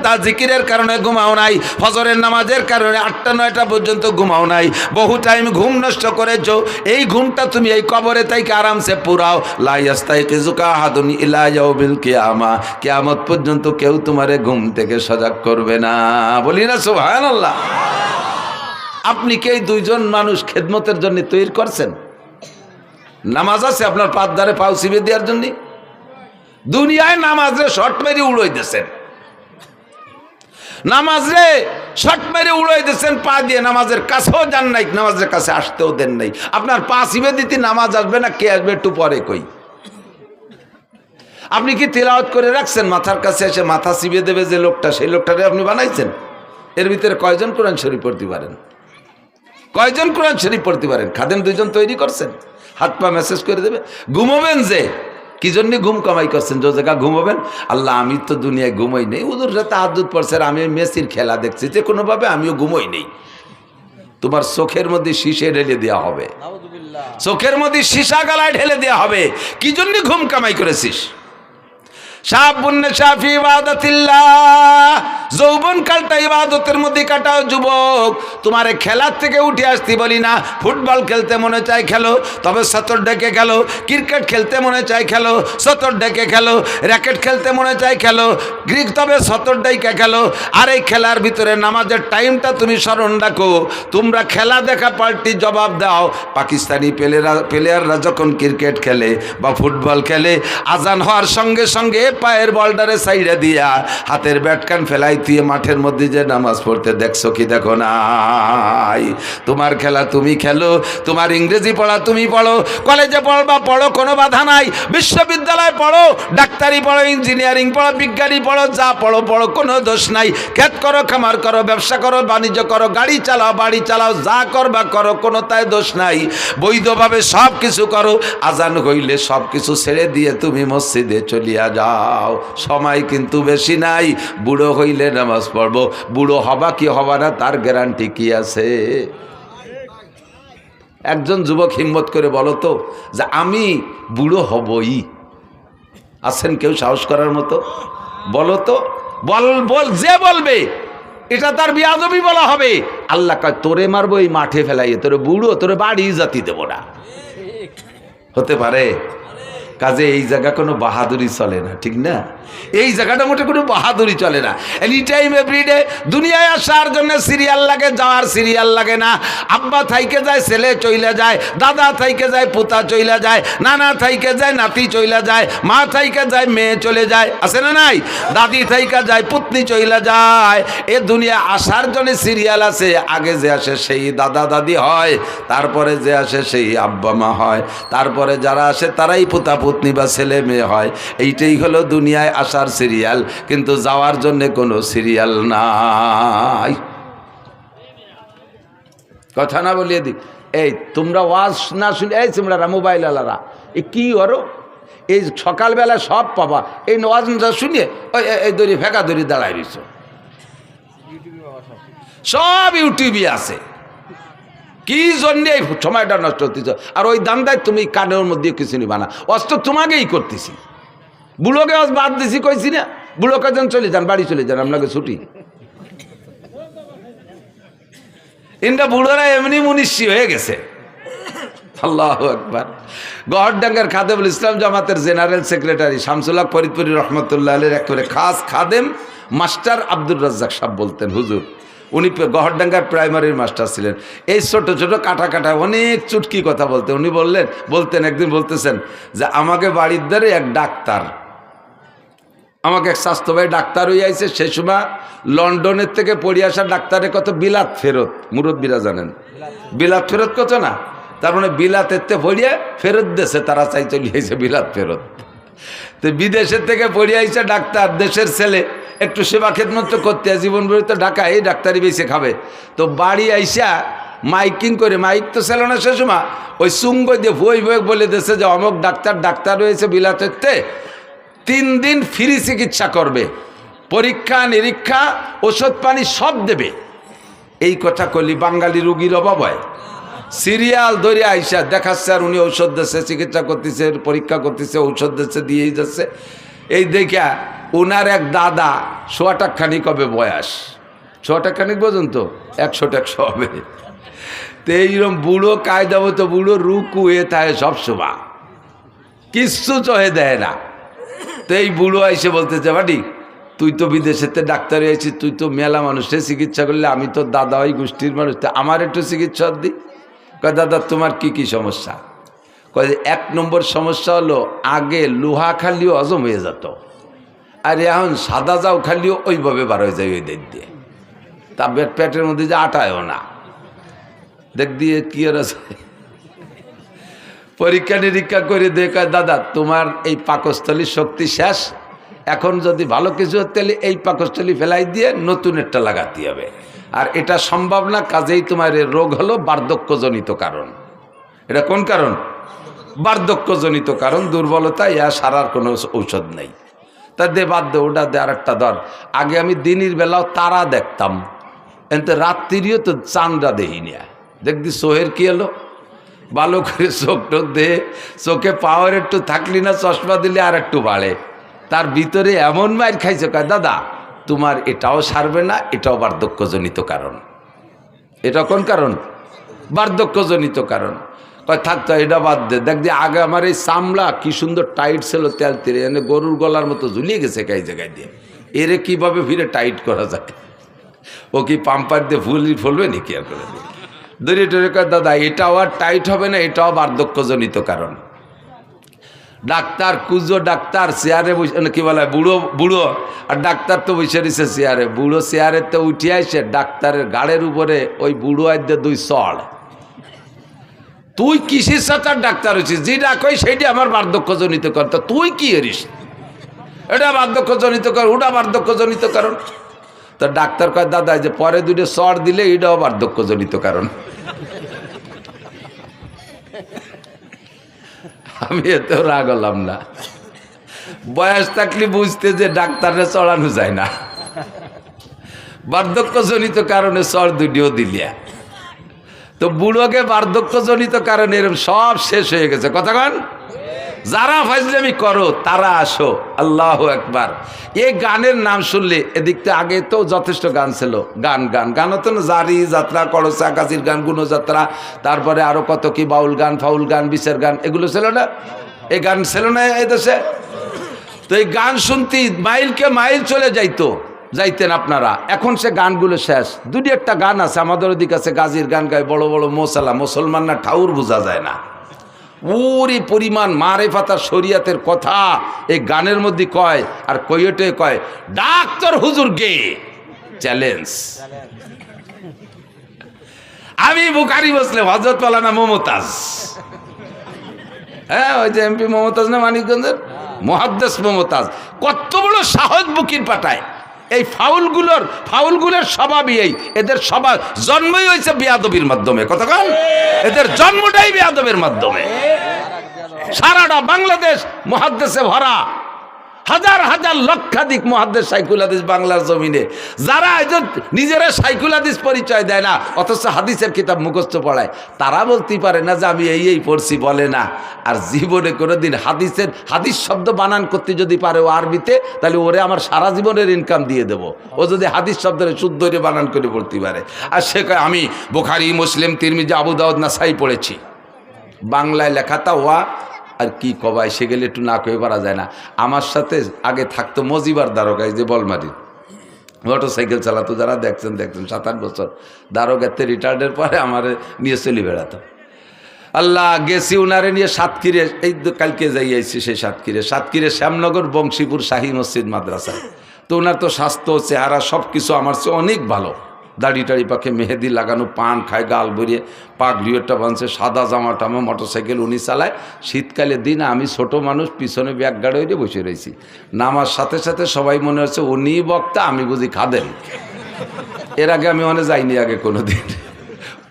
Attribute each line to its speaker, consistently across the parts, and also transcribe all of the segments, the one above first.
Speaker 1: তা জিকিরের কারণে ঘুমাও নাই, ফজরের নামাজের কারণে 8টা-9টা পর্যন্ত ঘুমাও নাই, বহু টাইম ঘুম নষ্ট করেছো। এই ঘুমটা তুমি এই কবরে তাইকে আরামসে পুরাও। লা ইয়াস্তাইকিজুকা আহাদুন ইলা ইয়াউমিল কিয়ামা, কিয়ামত পর্যন্ত কেউ তোমারে ঘুম থেকে সজাগ করবে না। বলি না সুবহানাল্লাহ। আপনি কি এই দুইজন মানুষ খেদমতের জন্য তৈরি করছেন? নামাজ আছে আপনার পাত ধারে পাও চিবে দেওয়ার জন্য? দুনিয়ায় নামাজে শর্ট মেরে উড়াই দিয়েছেন, নামাজে শর্ট মেরে উড়াই দিয়েছেন পা দিয়ে, নামাজের কাছেও যান নাই, নামাজের কাছে আসতেও দেন নাই। আপনার পা চিবে দিতে নামাজ আসবে না, কে আসবে একটু পরে কই। আপনি কি তিলাওয়াত করে রাখছেন? মাথার কাছে এসে মাথা চিবে দেবে যে লোকটা, সেই লোকটারে আপনি বানাইছেন? এর ভিতরে কয়জন কোরআন শরীফ পড়তে পারেন? কয়জন কোরআন শরীফ পড়তে পারেন? খাদেম দুইজন তৈরি করছেন, হাত পা মেসেজ করে দেবে। ঘুমাবেন যে কি জন্য ঘুম কামাই করছেন? যে জায়গা ঘুমাবেন, আল্লাহ আমি তো দুনিয়ায় ঘুমাই নেই, ওদের সাথে হাত পড়ছে, আমি মেসির খেলা দেখছি, যে কোনোভাবে আমিও ঘুমাই নেই। তোমার চোখের মধ্যে শীষে ঢেলে দেওয়া হবে, চোখের মধ্যে সীসা গালায় ঢেলে দেওয়া হবে। কি জন্য ঘুম কামাই করেছিস? যৌবন কালটা ইবাদতের মধ্যে কাটাও যুবক। তোমারে খেলার থেকে উঠে আসতে বলি না। ফুটবল খেলতে মনে চাই খেলো, তবে সতর ডেকে খেলো। ক্রিকেট খেলতে মনে চাই খেলো, সতর ডেকে খেলো। র্যাকেট খেলতে মনে চাই খেলো, গ্রিক তবে সতর ডেকে খেলো। আর এই খেলার ভিতরে নামাজের টাইমটা তুমি স্মরণ রাখো। তোমরা খেলা দেখা পাল্টি জবাব দাও। পাকিস্তানি প্লেয়াররা যখন ক্রিকেট খেলে বা ফুটবল খেলে, আজান হওয়ার সঙ্গে সঙ্গে পায়ের বলটারে সাইডে দিয়া হাতের ব্যাটকান ফেলাই দিয়ে মাঠের মধ্যে যে নামাজ পড়তে দেখছো কি দেখো নাই? তোমার খেলা তুমি খেলো, তোমার ইংরেজি পড়া তুমি পড়ো, কলেজে পড়বা পড়ো, কোনো বাধা নাই। বিশ্ববিদ্যালয়ে পড়ো, ডাক্তারি পড়ো, ইঞ্জিনিয়ারিং পড়ো, বিজ্ঞানী পড়ো, যা পড়ো পড়ো, কোনো দোষ নাই। ক্ষেত করো, খামার করো, ব্যবসা করো, বাণিজ্য করো, গাড়ি চালাও, বাড়ি চালাও, যা করবা করো, কোনো তাই দোষ নাই। বৈধভাবে সব কিছু করো। আজান হইলে সব কিছু ছেড়ে দিয়ে তুমি মসজিদে চলিয়া যাও। সময় কিন্তু বেশি নাই, বুড়ো হইলে নামাজ পড়বো। বুড়ো হবা কি হবা না তার গ্যারান্টি কি আছে? একজন যুবক হিম্মত করে বলো তো যে আমি বুড়ো হবই। আছেন কেউ সাহস করার মতো? বলো তো, বল যে বলবে এটা তার বিয়াদবি বলা হবে। আল্লাহ কয় তোরে মারবো এই মাঠে ফেলাইয়ে, তোরে বুড়ো, তোরে বাড়ি জাতি দেবো না। হতে পারে? কাজে এই জায়গা কোনো বাহাদুরি চলে না, ঠিক না? এই জায়গাটা মোটে কোনো বাহাদুরি চলে না। এনি টাইম এভরিডে দুনিয়ায় আসার জন্য সিরিয়াল লাগে, যাওয়ার সিরিয়াল লাগে না। আব্বা থাইকে যায়, ছেলে চইলা যায়, দাদা থাইকে যায়, পুতা চইলা যায়, নানা থাইকে যায়, নাতি চইলা যায়, মা থাইকে যায়, মেয়ে চলে যায়, আছে না নাই? দাদি থাইকে যায়, পুতনি চইলা যায়। এ দুনিয়া আসার জন্য সিরিয়াল আছে। আগে যে আসে সেই দাদা দাদি হয়, তারপরে যে আসে সেই আব্বা মা হয়, তারপরে যারা আসে তারাই পুতা পুতনি বা ছেলে মেয়ে হয়। এইটাই হলো দুনিয়ায় আসার সিরিয়াল, কিন্তু যাওয়ার জন্য কোনো সিরিয়াল নাই। কথা না বলিয়ে দিই, এই তোমরা ওয়াজ না শুনে, এই তোমরা মোবাইল আলারা এ কি করো? এই সকালবেলা সব পাবা, এই ওয়াজ না শুনিয়ে এই দড়ি ফেঁকা দড়ি দাঁড়ায় রইছ। সব ইউটিউবে আছে। কি জন্যে এই সময়টা নষ্ট হতেছ? আর ওই দান্দায় তুমি কানের মধ্যে কিছু নিবা না, অস্ত্র তোমাকেই করতেছি। বুড়োকে আজ বাদ দিছি কইছি না, বুড়োকে যেন চলে যান, বাড়ি চলে যান, আপনাকে ছুটি। ইনটা বুড়োরা এমনি মুনিশি হয়ে গেছে। আল্লাহু আকবার। গহরডাঙ্গার খাদেমুল ইসলাম জামাতের জেনারেল সেক্রেটারি শামসুল হক ফরিদপুরি রহমতুল্লাহ আলাইহির একেবারে খাস খাদেম মাস্টার আব্দুর রাজ্জাক সাহেব বলতেন, হুজুর উনি গহরডাঙ্গার প্রাইমারির মাস্টার ছিলেন। এই ছোট ছোট কাটা কাটা অনেক চুটকি কথা বলতেন। উনি বলতেন একদিন বলতেছেন যে আমাকে বাড়ির দ্বারে এক ডাক্তার, আমাকে এক স্বাস্থ্য ভাই ডাক্তার হয়ে আইছে। সেই সময় লন্ডনের থেকে পড়ে আসা ডাক্তারের কত বিলাত ফেরত, মুরব্বীরা জানেন বিলাত ফেরত কত না? তার মানে বিলাতের থেকে পড়িয়ে ফেরত দেশে তারা চাই চলে আইছে বিলাত ফেরত। তো বিদেশের থেকে পড়ে আইছে ডাক্তার, দেশের ছেলে, একটু সেবা খেদমত করতে জীবন তো ঢাকায় এই ডাক্তারি বেশি খাবে। তো বাড়ি আইসা মাইকিং করে, মাইক তো ছিল না সে সময়, ওই সুঙ্গ দিয়ে বই বলে দিয়েছে যে অমুক ডাক্তার রয়েছে বিলাতের, 3 দিন ফ্রি চিকিৎসা করবে, পরীক্ষা নিরীক্ষা ওষুধ পানি সব দেবে। এই কথা কলি বাঙালি রুগীর অভাব হয়। সিরিয়াল ধরে আইসা দেখাচ্ছে আর উনি ঔষধ দিচ্ছে, চিকিৎসা করতেছে, পরীক্ষা করতেছে, ঔষধ দিচ্ছে, দিয়েই যাচ্ছে। এই দেখা ওনার এক দাদা সোয়াটাখানিক হবে বয়স, সোয়াটাখানিক পর্যন্ত 100 হবে। তো এইরকম বুড়ো কায়দা মতো বুড়ো রুকু হয়ে থাকে সবসময়, কিচ্ছু চহে দেয় না। তো এই বুড়ো এসে বলতেছে, বাড়ি তুই তো বিদেশেতে ডাক্তার হয়েছিস, তুই তো মেলা মানুষের চিকিৎসা করলে, আমি তো দাদা ওই গোষ্ঠীর মানুষ, তো আমার একটু চিকিৎসা দিই। কয় দাদা তোমার কি কি সমস্যা? কয় 1 নম্বর সমস্যা হলো আগে লোহা খালিও হজম হয়ে যেত, আর এখন সাদা যাও খালিও ওইভাবে বার হয়ে যায় ওই দিক দিয়ে, তা পেটের মধ্যে যে আটায়ও না, দেখ দিয়ে কি আর আছে। পরীক্ষা নিরীক্ষা করে দেখা, দাদা তোমার এই পাকস্থলীর শক্তি শেষ, এখন যদি ভালো কিছু তাহলে এই পাকস্থলী ফেলাই দিয়ে নতুন একটা লাগাতে হবে, আর এটা সম্ভব না, কাজেই তোমার এই রোগ হলো বার্ধক্যজনিত কারণ। এটা কোন কারণ? বার্ধক্যজনিত কারণ, দুর্বলতা, ইয়া সারার কোনো ঔষধ নেই। তা দে বাদ দে, ওটা দে, আর একটা ধর। আগে আমি দিনের বেলাও তারা দেখতাম, এতে রাত্রিও তো চাঁদরা দেখি না, দেখবি চোহের কি হলো, ভালো করে চোখ টোক দে, চোখে পাওয়ার একটু থাকলি না, চশমা দিলে আর একটু বাড়ে। তার ভিতরে এমন মাইর খাইছে, কয় দাদা তোমার এটাও সারবে না, এটাও বার্ধক্যজনিত কারণ। এটা কোন কারণ? বার্ধক্যজনিত কারণ। কয় থাকতো, এটা বাদ দে, দেখবি আগে আমার এই চামড়া কি সুন্দর টাইট ছিল, তেল তেলে এনে গরুর গলার মতো ঝুলিয়ে গেছে কাই জায়গায় দিয়ে, এরে কিভাবে ফিরে টাইট করা যায়? ও কি পাম্পার দিয়ে ফুলবে নাকি? আর করে দূরে টরে কয় দাদা এটাও আর টাইট হবে না, এটাও বার্ধক্যজনিত কারণ। ডাক্তার কুজো ডাক্তার চেয়ারে বসে, কি বলে বুড়ো বুড়ো, আর ডাক্তার তো বসে রয়েছে চেয়ারে, বুড়ো চেয়ারে তো উঠে আসে ডাক্তারের গাড়ের উপরে ওই বুড়ো আইতে 2 চড়। তুই কিসের সাথে ডাক্তার হয়েছিস? যেটা কই সেইটা আমার বার্ধক্যজনিত কারণ, তা তুই কি এরিস? এটা বার্ধক্যজনিত কারণ, ওটা বার্ধক্যজনিত কারণ। তো ডাক্তার কয় দাদা যে পরে 2 চড় দিলে এটাও বার্ধক্যজনিত কারণ। আমি এতেও রাগ হলাম না, বয়স থাকলে বুঝতে যে ডাক্তারে চড়ানো যায় না, বার্ধক্যজনিত কারণে চড় 2টিও দিলিয়া। তো বুড়োকে বার্ধক্যজনিত কারণে এরকম সব শেষ হয়ে গেছে। কতক্ষণ যারা ফাজলামি করো তারা আসো, আল্লাহু আকবার। এই গানের নাম শুনলে, এদিকটা আগে তো যথেষ্ট গান ছিল, গান গান গান হতো না, জারি যাত্রা, করসা কাজির গান, গুণযাত্রা, তারপরে আরো কত কি বাউল গান, ফাউল গান, বিচার গান, এগুলো ছিল না? এই গান ছিল না এই দেশে? তো এই গান শুনতে মাইলকে মাইল চলে যাইতেন আপনারা। এখন সে গানগুলো শেষ। 2-1টা গান আছে আমাদের ওদিকে আছে, গাজির গান গায় বড় বড় মোসালা, মুসলমান না ঠাউর বোঝা যায় না, ওরে পরিমাণ মারেফাত আর শরিয়াতের কথা এই গানের মধ্যে কয়, আর কইটে কয় ডাক্তার হুজুর গে চ্যালেঞ্জ। আমি বুখারী মুসলিম, হযরত মাওলানা মমতাজ, হ্যাঁ ওই যে এমপি মমতাজ না মানিকগঞ্জের, মুহাদ্দিস মমতাজ, কত বড় সাহস বুকির পাঠায়। এই ফাউলগুলোর স্বভাবই এই, এদের স্বভাব জন্মই হয়েছে বেয়াদবির মাধ্যমে। কতক্ষণ এদের জন্মটাই বেয়াদবের মাধ্যমে। সারাটা বাংলাদেশ মুহাদ্দিসে ভরা, হাজার হাজার লক্ষাধিক মুহাদ্দিস শাইখুল হাদিস বাংলার জমিনে, যারা নিজেরা শাইখুল হাদিস পরিচয় দেয় না, অথচ হাদিসের কিতাব মুখস্থ পড়ায়, তারা বলতে পারে না যে আমি এই পড়ছি, বলে না। আর জীবনে কোনোদিন হাদিস শব্দ বানান করতে যদি পারে ও আরবিতে, তাহলে ওরে আমার সারা জীবনের ইনকাম দিয়ে দেব। ও যদি হাদিস শব্দের শুদ্ধ করে বানান করে পড়তে পারে। আর সে কয় আমি বুখারী, মুসলিম, তিরমিজি, আবু দাউদ, নাসাই পড়েছি। বাংলায় লেখাটা ওয়া আর কি কবাই, সে গেলে একটু না কয়ে পারা যায় না। আমার সাথে আগে থাকতো মজিবার দারোগায়, যে বলমারি মোটর সাইকেল চালাতো, যারা দেখছেন 7-8 বছর দারোগাতে রিটায়ার্ডের পরে আমার নিয়ে চলে বেড়াতো। আল্লাহ গেছি উনারে নিয়ে সাতক্ষীরে, এই কালকে যাই আইছি সেই সাতক্ষীরে শ্যামনগর বংশীপুর শাহী মসজিদ মাদ্রাসায়। তো ওনার তো স্বাস্থ্য, চেহারা সব কিছু আমার চেয়ে অনেক ভালো, দাড়ি টাড়ি পাখে মেহেদি লাগানো, পান খায়, গাল ভরিয়ে, পাগড়িওটা বাঁধছে, সাদা জামা টামা, মোটরসাইকেল উনি চালায়। শীতকালের দিন আমি ছোট মানুষ, পিছনে ব্যাগ গাড়ি হয়ে বসে রয়েছি। নামার সাথে সাথে সবাই মনে হচ্ছে উনি বক্তা, আমি বুঝি খাদেন। এর আগে আমি অনেক যাইনি আগে কোনো দিন।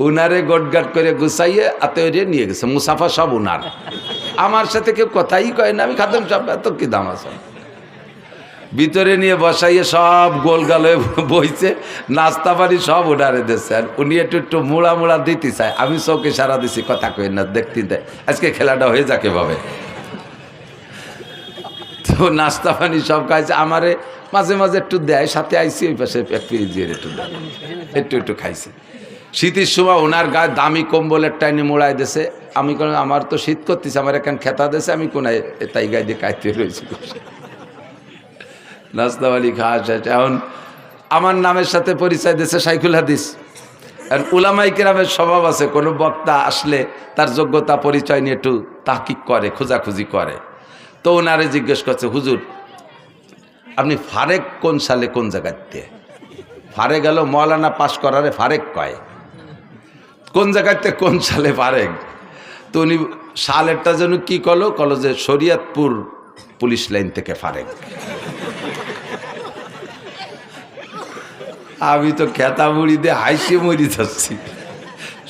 Speaker 1: উনারে গোটগাট করে গুছাইয়ে আত্মীয় নিয়ে গেছে, মুসাফা সব উনার, আমার সাথে কেউ কথাই কয় না। আমি খাদেম সব, এত কি দাম আছে। ভিতরে নিয়ে বসাইয়ে সব গোলগালে বইছে, নাস্তা পানি সব উনারে দিচ্ছে। আর উনি একটু মুড়া দিতে চায়, আমি চোখে সারা দিছি, কথা কই না, দেখতে দেয় আজকে খেলাটা হয়ে যাকে ভাবে। তো নাস্তা পানি সব খাইছে, আমারে মাঝে মাঝে একটু দেয়, সাথে আইসি ওই পাশে এক পিস দিয়ে একটু দেয়, একটু একটু খাইছে। শীতের সময় ওনার গায়ে দামি কম্বলের টাইনে মোড়াই দিয়েছে। আমি কোন আমার তো শীত করতেছে, আমার এখানে খেতা দিয়েছে, আমি কোনায় তাই গায়ে দিয়ে কাইতে রয়েছি। নাস্তা পানি খাওয়া শেষ। এখন আমার নামের সাথে পরিচয় দিয়েছে শাইখুল হাদিস। আর উলামায়ে কেরামের স্বভাব আছে, কোনো বক্তা আসলে তার যোগ্যতা পরিচয় নিয়ে একটু তাহকিক করে, খোঁজাখুঁজি করে। তো ওনারে জিজ্ঞেস করছে, হুজুর আপনি ফারেক কোন সালে কোন জায়গাতে? ফারেক গেল মৌলানা পাশ করারে ফারেক কয়, কোন জায়গাতে কোন সালে ফারেক? তো উনি সালেরটা যেন কি কলো যে শরীয়তপুর পুলিশ লাইন থেকে ফারেক। আমি তো খেতা মুড়ি দিয়ে হাইসে মরি যাচ্ছি,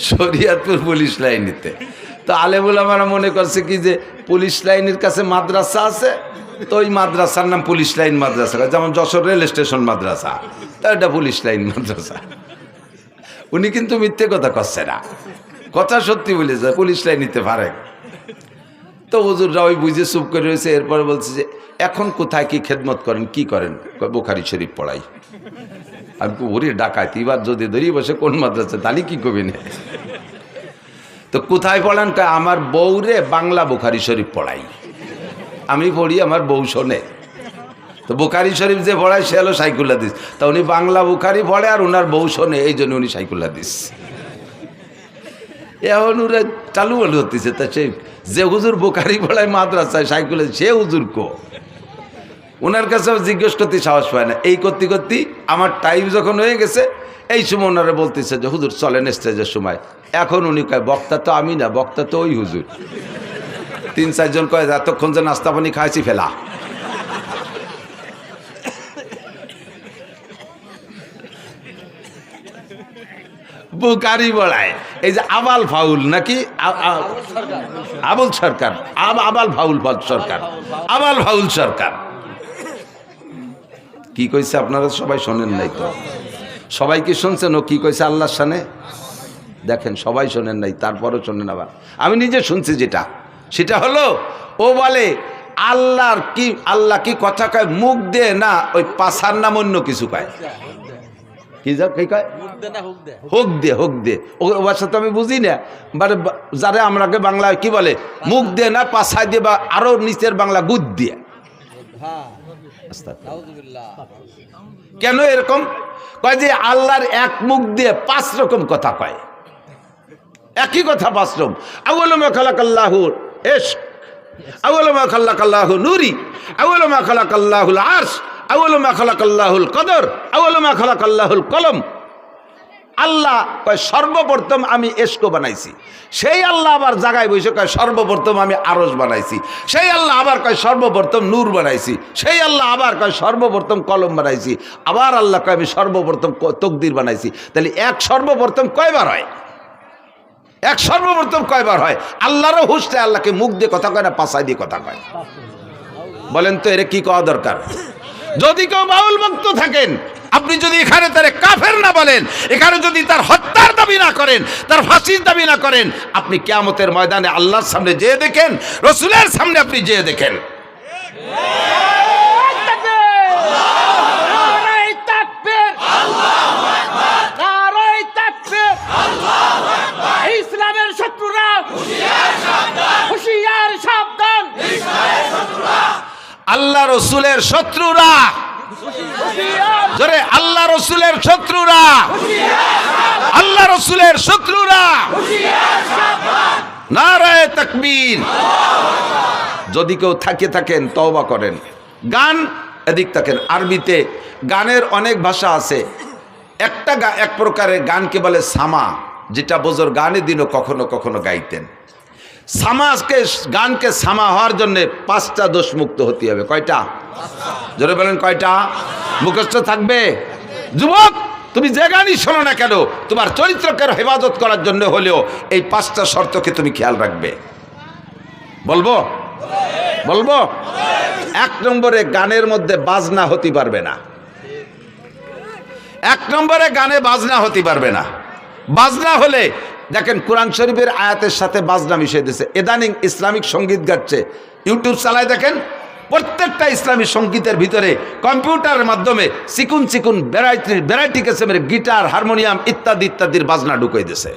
Speaker 1: শরীয়তপুর পুলিশ লাইনেতে। তো আলেমুল আমরা মনে করছে কি যে পুলিশ লাইনের কাছে মাদ্রাসা আছে, তো ওই মাদ্রাসার নাম পুলিশ লাইন মাদ্রাসা, যেমন যশোর রেল স্টেশন মাদ্রাসা, তা এটা পুলিশ লাইন মাদ্রাসা। উনি কিন্তু মিথ্যে কথা করছে না, কথা সত্যি বলেছে, পুলিশ লাইন নিতে পারে। তো হুজুররা ওই বুঝে চুপ করে রয়েছে। এরপরে বলছে যে এখন কোথায় কি খেদমত করেন, কি করেন? বুখারী শরীফ পড়াই। আমি ওরে ডাকাইত, এবার যদি ধরি বসে কোন মাদ্রাসা, তাহলে কি কবি না? তো কোথায় পড়ান? আমার বউরে বাংলা বুখারী শরীফ পড়াই, আমি পড়ি, আমার বউ শোনে। তো বুখারী শরীফ যে পড়ায় সে হলো শাইখুল হাদিস। তা উনি বাংলা বুখারী পড়ে আর ওনার বউ শোনে, এই জন্য উনি শাইখুল হাদিস। এখন ওরা চালু হতেছে। তা সে যে হুজুর বুখারী পড়ায় মাদ্রাসায় শাইখুল হাদিস, সে হুজুর কো? ওনার কাছে জিজ্ঞেস করতে সাহস পায় না। এই করতে করতে আমার টাইম যখন হয়ে গেছে, এই সময় ওনারা বলতেছে যে হুজুর চলেন স্টেজের সময়। এখন উনি কয় বক্তা তো আমি না, বক্তা তো ওই হুজুর। 3-4 জন কয় এতক্ষণ যে নাস্তা পানি খাইছি ফেলা। বুখারী পড়ায় এই যে আবাল ফাউল নাকি আবুল সরকার, আবাল ফাউল সরকার, আবাল ফাউল সরকার কি কইছে আপনারা সবাই শোনেন নাই তো? সবাই কি শুনছেন ও কি কইছে আল্লাহর শানে? দেখেন সবাই শোনেন নাই, তারপরও শোনেন। আবার আমি নিজে শুনছি যেটা, সেটা হলো ও বলে আল্লাহ কি কথা কয় মুখ দে না, ওই পাছার নাম অন্য কিছু কয়। কি কয়? হোক দে। ওর সাথে আমি বুঝি না, যারা আমরাকে বাংলায় কি বলে, মুখ দে না পাছায় দিয়ে, বা আরো নিচের বাংলা গুদ দিয়ে। কেন এরকম কয়? যে আল্লাহর এক মুখ দিয়ে 5 রকম কথা কয়, একই কথা 5 রকম। আউয়ালু মা খালাকাল্লাহুল ইশক, আউয়ালু মা খালাকাল্লাহু নূরি, আউয়ালু মা খালাকাল্লাহুল আরশ, আউয়ালু মা খালাকাল্লাহুল কদর, আউয়ালু মা খালাকাল্লাহুল কলম। আল্লাহ কয় সর্বপ্রথম আমি ইশক বানাইছি। সেই আল্লাহ আবার জায়গায় বসে কয় সর্বপ্রথম আমি আরশ বানাইছি। সেই আল্লাহ আবার কয় সর্বপ্রথম নূর বানাইছি। সেই আল্লাহ আবার কয় সর্বপ্রথম কলম বানাইছি। আবার আল্লাহ কয় আমি সর্বপ্রথম তকদির বানাইছি। তাহলে এক সর্বপ্রথম কয়বার হয়? এক সর্বপ্রথম কয়বার হয়? আল্লাহরও হুঁশটা আল্লাহকে মুখ দিয়ে কথা কয় না, পাছায় দিয়ে কথা কয়। বলেন তো এর কি কওয়া দরকার? যদি কেউ বাউল ভক্ত থাকেন, আপনি যদি এখানে তারে কাফের না বলেন, এখানে যদি তার হত্যার দাবি না করেন, তার ফাঁসির দাবি না করেন, আপনি কিয়ামতের ময়দানে আল্লাহর সামনে যেয়ে দেখেন, রসুলের সামনে আপনি যেয়ে দেখেন।
Speaker 2: ইসলামের শত্রুরা হুঁশিয়ার সাবধান,
Speaker 1: আল্লাহ রসুলের শত্রুরা, জোরে আল্লাহ রসুলের শত্রুরা, আল্লাহ রসুলের শত্রুরা, নারায়ে তাকবীর। যদি কেউ থাকেন তওবা করেন। গান এদিক থাকেন, আরবিতে গানের অনেক ভাষা আছে। এক প্রকারের গানকে বলে সামা, যেটা বোঝর গানে দিনও কখনো কখনো গাইতেন। গানকে সামা হওয়ার জন্য 5টা দোষ মুক্ত হতে হবে। কয়টা? জোরে বলেন কয়টা? মুখস্থ থাকবে। যুবক, তুমি যে গানই শোনো না কেন, তোমার চরিত্রকে হেফাজত করার জন্য হলেও এই 5টা শর্তকে তুমি খেয়াল রাখবে। বলবো? 1 নম্বরে গানের মধ্যে বাজনা হতে পারবে না। 1 নম্বরে গানে বাজনা হতে পারবে না। বাজনা হলে দেখেন কোরআন শরীফের আয়াতের সাথে বাজনা মিশিয়ে দিয়েছে। ইদানিং ইসলামিক সঙ্গীত গাচ্ছে, ইউটিউব চালায় দেখেন, প্রত্যেকটা ইসলামী সঙ্গীতের ভিতরে কম্পিউটারের মাধ্যমে চিকুন চিকুন ভ্যারাইটি কিসিমের গিটার, হারমোনিয়াম ইত্যাদি ইত্যাদির বাজনা ঢুকাই দিয়েছে।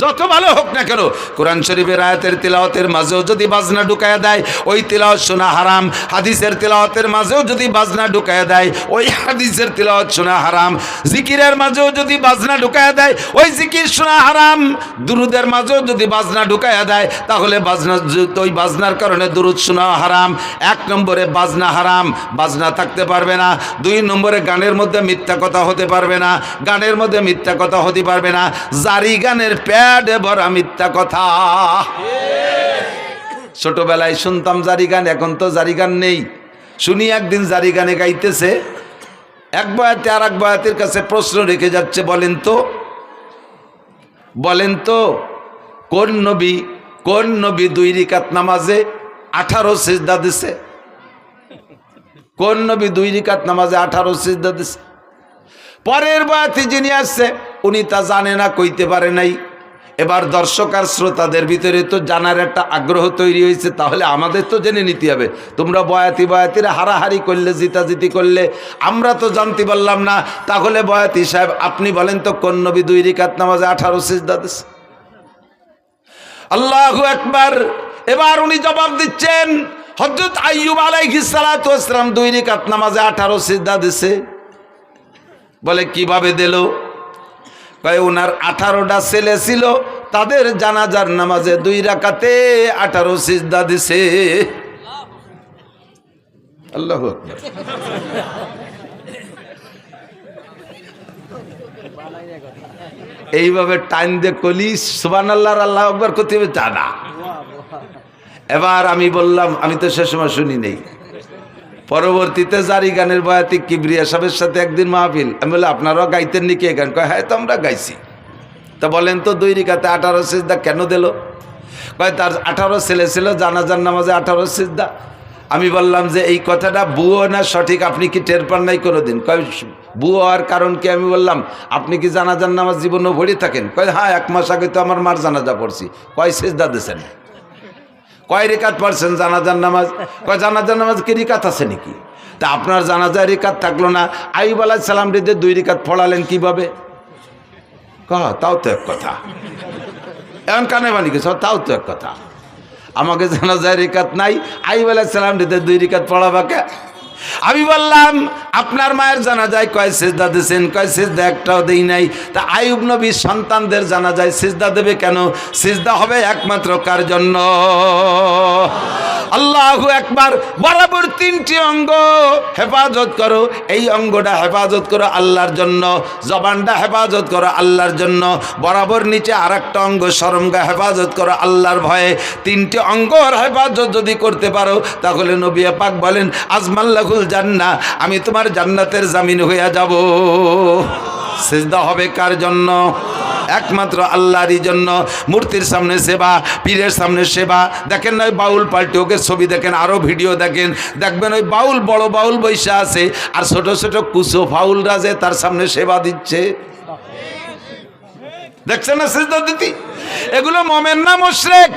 Speaker 1: যত ভালো হোক না কেন, কোরআন শরীফের আয়াতের তিলাওয়াতের মাঝেও যদি বাজনা ঢুকায়া দেয়, ওই তিলাওয়াত শোনা হারাম। হাদিসের তিলাওয়াতের মাঝেও যদি বাজনা ঢুকায়া দেয়, ওই হাদিসের তিলাওয়াত শোনা হারাম। জিকিরের মাঝেও যদি বাজনা ঢুকায়া দেয়, ওই জিকির শোনা হারাম। দুরুদের মাঝেও যদি বাজনা ঢুকায়া দেয়, তাহলে ওই বাজনার কারণে দুরুদ শোনা হারাম। 1 নম্বরে বাজনা হারাম, বাজনা থাকতে পারবে না। 2 নম্বরে গানের মধ্যে মিথ্যা কথা হতে পারবে না, গানের মধ্যে মিথ্যা কথা হতে পারবে না। জারি গানের ভরা মিথ্যা কথা। ছোটবেলায় শুনতাম জারি গান, এখন তো জারি গান নেই। শুনি একদিন জারি গানে গাইতেছে, এক বয়াতে আর এক বয়াতের কাছে প্রশ্ন রেখে যাচ্ছে, বলেন তো কোন নবী 2 রাকাত নামাজে 18 সিজদা দিছে? কোন নবী 2 রাকাত নামাজে 18 সিজদা দিছে? পরের বয়াতে যিনি আসছে উনি তা জানে না, কইতে পারে নাই। এবার দর্শক আর শ্রোতাদের ভিতরে তো জানার একটা আগ্রহ তৈরি হয়েছে, তাহলে আমাদের তো জেনে নিতে হবে। তোমরা বয়াতিরা হারাহারি করলে, জিতাজিতি করলে, আমরা তো জানতে পারলাম না। তাহলে বয়াতি সাহেব আপনি বলেন তো কোন নবী 2 রাকাত নামাজে 18 সিজদা দিছে? আল্লাহু আকবার। এবার উনি জবাব দিচ্ছেন, হযরত আইয়ুব আলাইহিস সালাতু ওয়াস সালাম 2 রাকাত নামাজে 18 সিজদা দিছে। বলে কিভাবে দিল? কয় ওনার 18টা ছেলে ছিল, তাদের জানাজার নামাজে 2 রাকাতে 18 সিজদা দিছে। আল্লাহু আকবার। এইভাবে টাইম দিয়ে কলি সুবহানাল্লাহ আল্লাহু আকবার করতে হবে তা না। এবার আমি বললাম, আমি তো সে সময় শুনি নেই, পরবর্তীতে জারি গানের বয়াতি কিবরিয়া সাহেবের সাথে একদিন মাহফিল, আমি বললাম আপনারাও গাইতেন নাকি এই গান? কয় হ্যাঁ, তো আমরা গাইছি। তা বলেন তো 2 রাকাতে 18 সিজদা কেন দিল? কয় তার 18 ছেলে ছিল, জানাজার নামাজে 18 সিজদা। আমি বললাম যে এই কথাটা বুয়ো না সঠিক, আপনি কি টের পান নাই কোনোদিন? কয় বুয়ো হওয়ার কারণ কি? আমি বললাম আপনি কি জানাজার নামাজ জীবনও ভরে থাকেন? কয় হ্যাঁ, 1 মাস আগে তো আমার মার জানাজা পড়ছি। কয় সিজদা দিয়েছেন? কয় রিকাত পড়ছেন জানাজার নামাজ? কয় জানাজার নামাজ কি রিকাত আছে নাকি? তা আপনার জানাজার রিকাত থাকলো না, আইয়ুব আলাইহিস সালাম রে 2 রাকাত পড়ালেন কিভাবে? তাও তো এক কথা। এখন কানে বানি গেছ, তাও তো এক কথা। আমাকে জানাজার রিকাত নাই, আইয়ুব আলাইহিস সালাম রে 2 রাকাত পড়াবাকে? আমি বললাম আপনার মায়ের জানাজায় কয় সিজদা দিয়েছেন? কয় সিজদা একটাও দেই নাই। তা আইয়ুব নবীর সন্তানদের জানাজায় সিজদা দেবে কেন? সিজদা হবে একমাত্র কার জন্য? আল্লাহু আকবার। বরাবর 3টি অঙ্গ হেফাজত করো, এই অঙ্গটা হেফাজত করো আল্লাহর জন্য, জবানটা হেফাজত করো আল্লাহর জন্য, বরাবর নিচে আরেকটা অঙ্গ শরমগা হেফাজত করো আল্লাহর ভয়ে। 3টি অঙ্গর হেফাজত যদি করতে পারো, তাহলে নবী পাক বলেন আজমাল্লাহুল জান্নাহ, আমি তোমার জান্নাতের জামিন হইয়া যাব। সিজদা হবে কার জন্য? একমাত্র আল্লাহরই জন্য। মূর্তির সামনে সেবা, পীরের সামনে সেবা। দেখেন না ওই বাউল পাল্টে, ওকে ছবি দেখেন, আরও ভিডিও দেখেন, দেখবেন ওই বাউল, বড় বাউল বৈশা আছে, আর ছোট ছোট কুচো ফাউলরা যে তার সামনে সেবা দিচ্ছে। দেখছেন না সিজদা দিতি? এগুলো মোমেন না মুশরিক?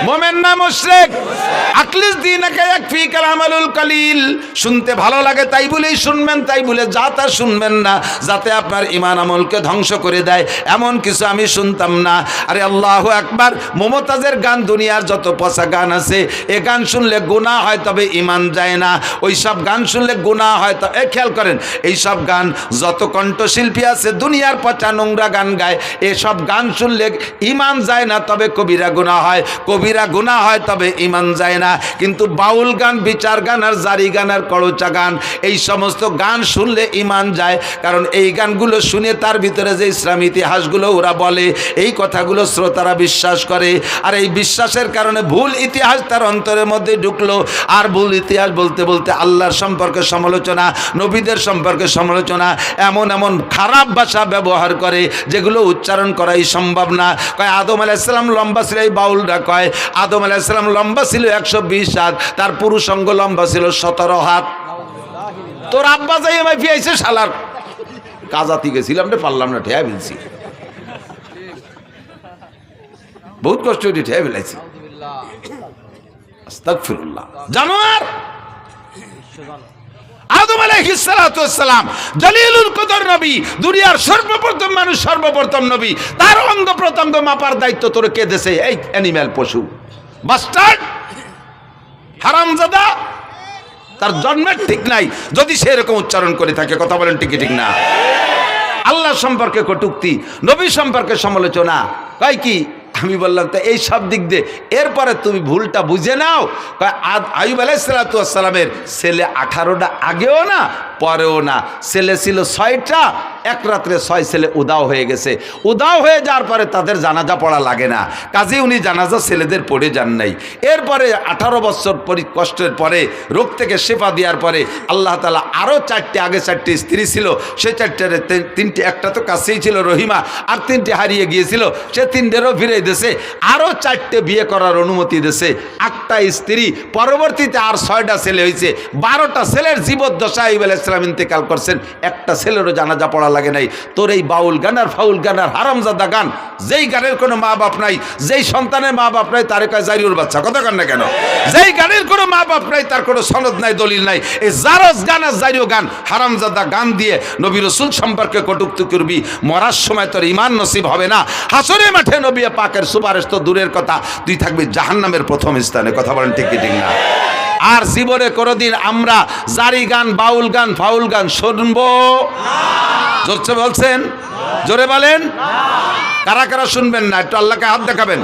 Speaker 1: মোমেন না মুশরিক? আকলিস দীনাকা ইয়াকফিকাল আমালুল কালিল। শুনতে ভালো লাগে তাই বলেই শুনবেন, তাই বলে যা তা শুনবেন না, যাতে আপনার ঈমান আমলকে ধ্বংস করে দেয়, এমন কিছু আমি শুনতাম না। আরে আল্লাহু আকবার। মুমতাজের গান, দুনিয়ার যত পচা গান আছে, এ গান শুনলে গুনাহ হয়, তবে ঈমান যায় না। ওই সব গান শুনলে গুনাহ হয়। তো খেয়াল করেন, এই সব গান, যত কণ্ঠশিল্পী আছে দুনিয়ার পচা নোংরা গান গায়, এসব গান শুনলে ঈমান যায় না, তবে কবিরা গুনাহ হয়। কবিরা গুনাহ হয়, তবে ঈমান যায় না। কিন্তু বাউল গান, বিচার গান, আর জারি গান, আর কড়চা গান, এই সমস্ত গান শুনলে ঈমান যায়। কারণ এই গানগুলো শুনে তার ভিতরে যে ইসলামী ইতিহাসগুলো ওরা বলে, এই কথাগুলো শ্রোতারা বিশ্বাস করে, আর এই বিশ্বাসের কারণে ভুল ইতিহাস তার অন্তরের মধ্যে ঢুকলো। আর ভুল ইতিহাস বলতে বলতে আল্লাহর সম্পর্কে সমালোচনা, নবীদের সম্পর্কে সমালোচনা, এমন এমন খারাপ ভাষা ব্যবহার করে যেগুলো উচ্চারণ করাই সম্ভব না। কয় আদম আলাইহিস সালাম লম্বা ছিল, এই বাউলরা কয় আদম আলাইহিস সালাম লম্বা ছিল 120 হাত, তার পুরুষ অঙ্গ লম্বা ছিল 17 হাত। তোর আব্বা যাই আমায় ফিয়াইছে শালার, কাজাতি গেছিলাম রে, পারলাম না, ঠেয়া ফেলছি, বহুত কষ্ট করে ঠেয়া ফেলাইছি। আস্তাগফিরুল্লাহ। জানোয়ার আদম আলাইহিস সালাতু ওয়াস সালাম জলিলুল কদর নবী, দুনিয়ার সর্বপ্রথম মানুষ, সর্বপ্রথম নবী, তার অঙ্গ প্রত্যঙ্গ মাপার দায়িত্ব তোরে কে দেছে? এই অ্যানিম্যাল, পশু, বাস্টার্ড, হারামজাদা। তার জন্মের ঠিক নাই যদি সে এরকম উচ্চারণ করে থাকে। কথা বলেন ঠিক ঠিক না? আল্লাহ সম্পর্কে কটূক্তি, নবী সম্পর্কে সমালোচনা, কয় কি? আমি বললাম তো এই সব দিক দিয়ে। এরপরে তুমি ভুলটা বুঝে নাও। আইয়ুব আলাইহিস সালাতু ওয়াস সালামের ছেলে 18টা, আগেও না পরেও না। ছেলে ছিল 6টা, এক রাত্রে 6 ছেলে উদাও হয়ে গেছে। উদাও হয়ে যাওয়ার পরে তাদের জানাজা পড়া লাগে না, কাজে উনি জানাজা ছেলেদের পড়ে যান নাই। এরপরে 18 বছর কষ্টের পরে, রোগ থেকে শেফা দেওয়ার পরে আল্লাহ তাআলা আরও 4টে, আগে 4টে স্ত্রী ছিল, সে 4টারে 3টে, একটা তো কাছেই ছিল রহিমা, আর 3টে হারিয়ে গিয়েছিল, সে 3টেরও ফিরে দিয়েছে। আরও 4টে বিয়ে করার অনুমতি দিয়েছে, 8টা স্ত্রী। পরবর্তীতে আর 6টা ছেলে হয়েছে। 12টা ছেলের জীবদ্দশায় আইয়ুব আলাইহিস সালাম ইন্তেকাল করছেন, একটা ছেলেরও জানাজা পড়া লাগে নাই। তোর এই বাউল গান আর ফাউল গান আর হারামজাদা গান, যেই গানের কোনো মা বাপ নাই, যেই সন্তানের মা বাপ নাই, তারে কয় জারিউর বাচ্চা। কথা কন না কেন? যেই গানের কোনো মা বাপ নাই, তার কোনো সনদ নাই, দলিল নাই, এই জারজ গান আর জারিও গান, হারামজাদা গান দিয়ে নবী রাসূল সম্পর্কে কটূক্তি করবি, মরার সময় তোর ঈমান নসিব হবে না। হাসরের মাঠে নবী পাকের সুপারিশ তো দূরের কথা, তুই থাকবি জাহান্নামের প্রথম স্থানে। কথা বলেন ঠিক ঠিক না? আর জীবনে কোনোদিন আমরা জারি গান, বাউল গান, ফাউল গান শুনবো? জোরছে বলছেন, জোরে বলেন। কারা কারা শুনবেন না? একটু আল্লাহকে হাত দেখাবেন।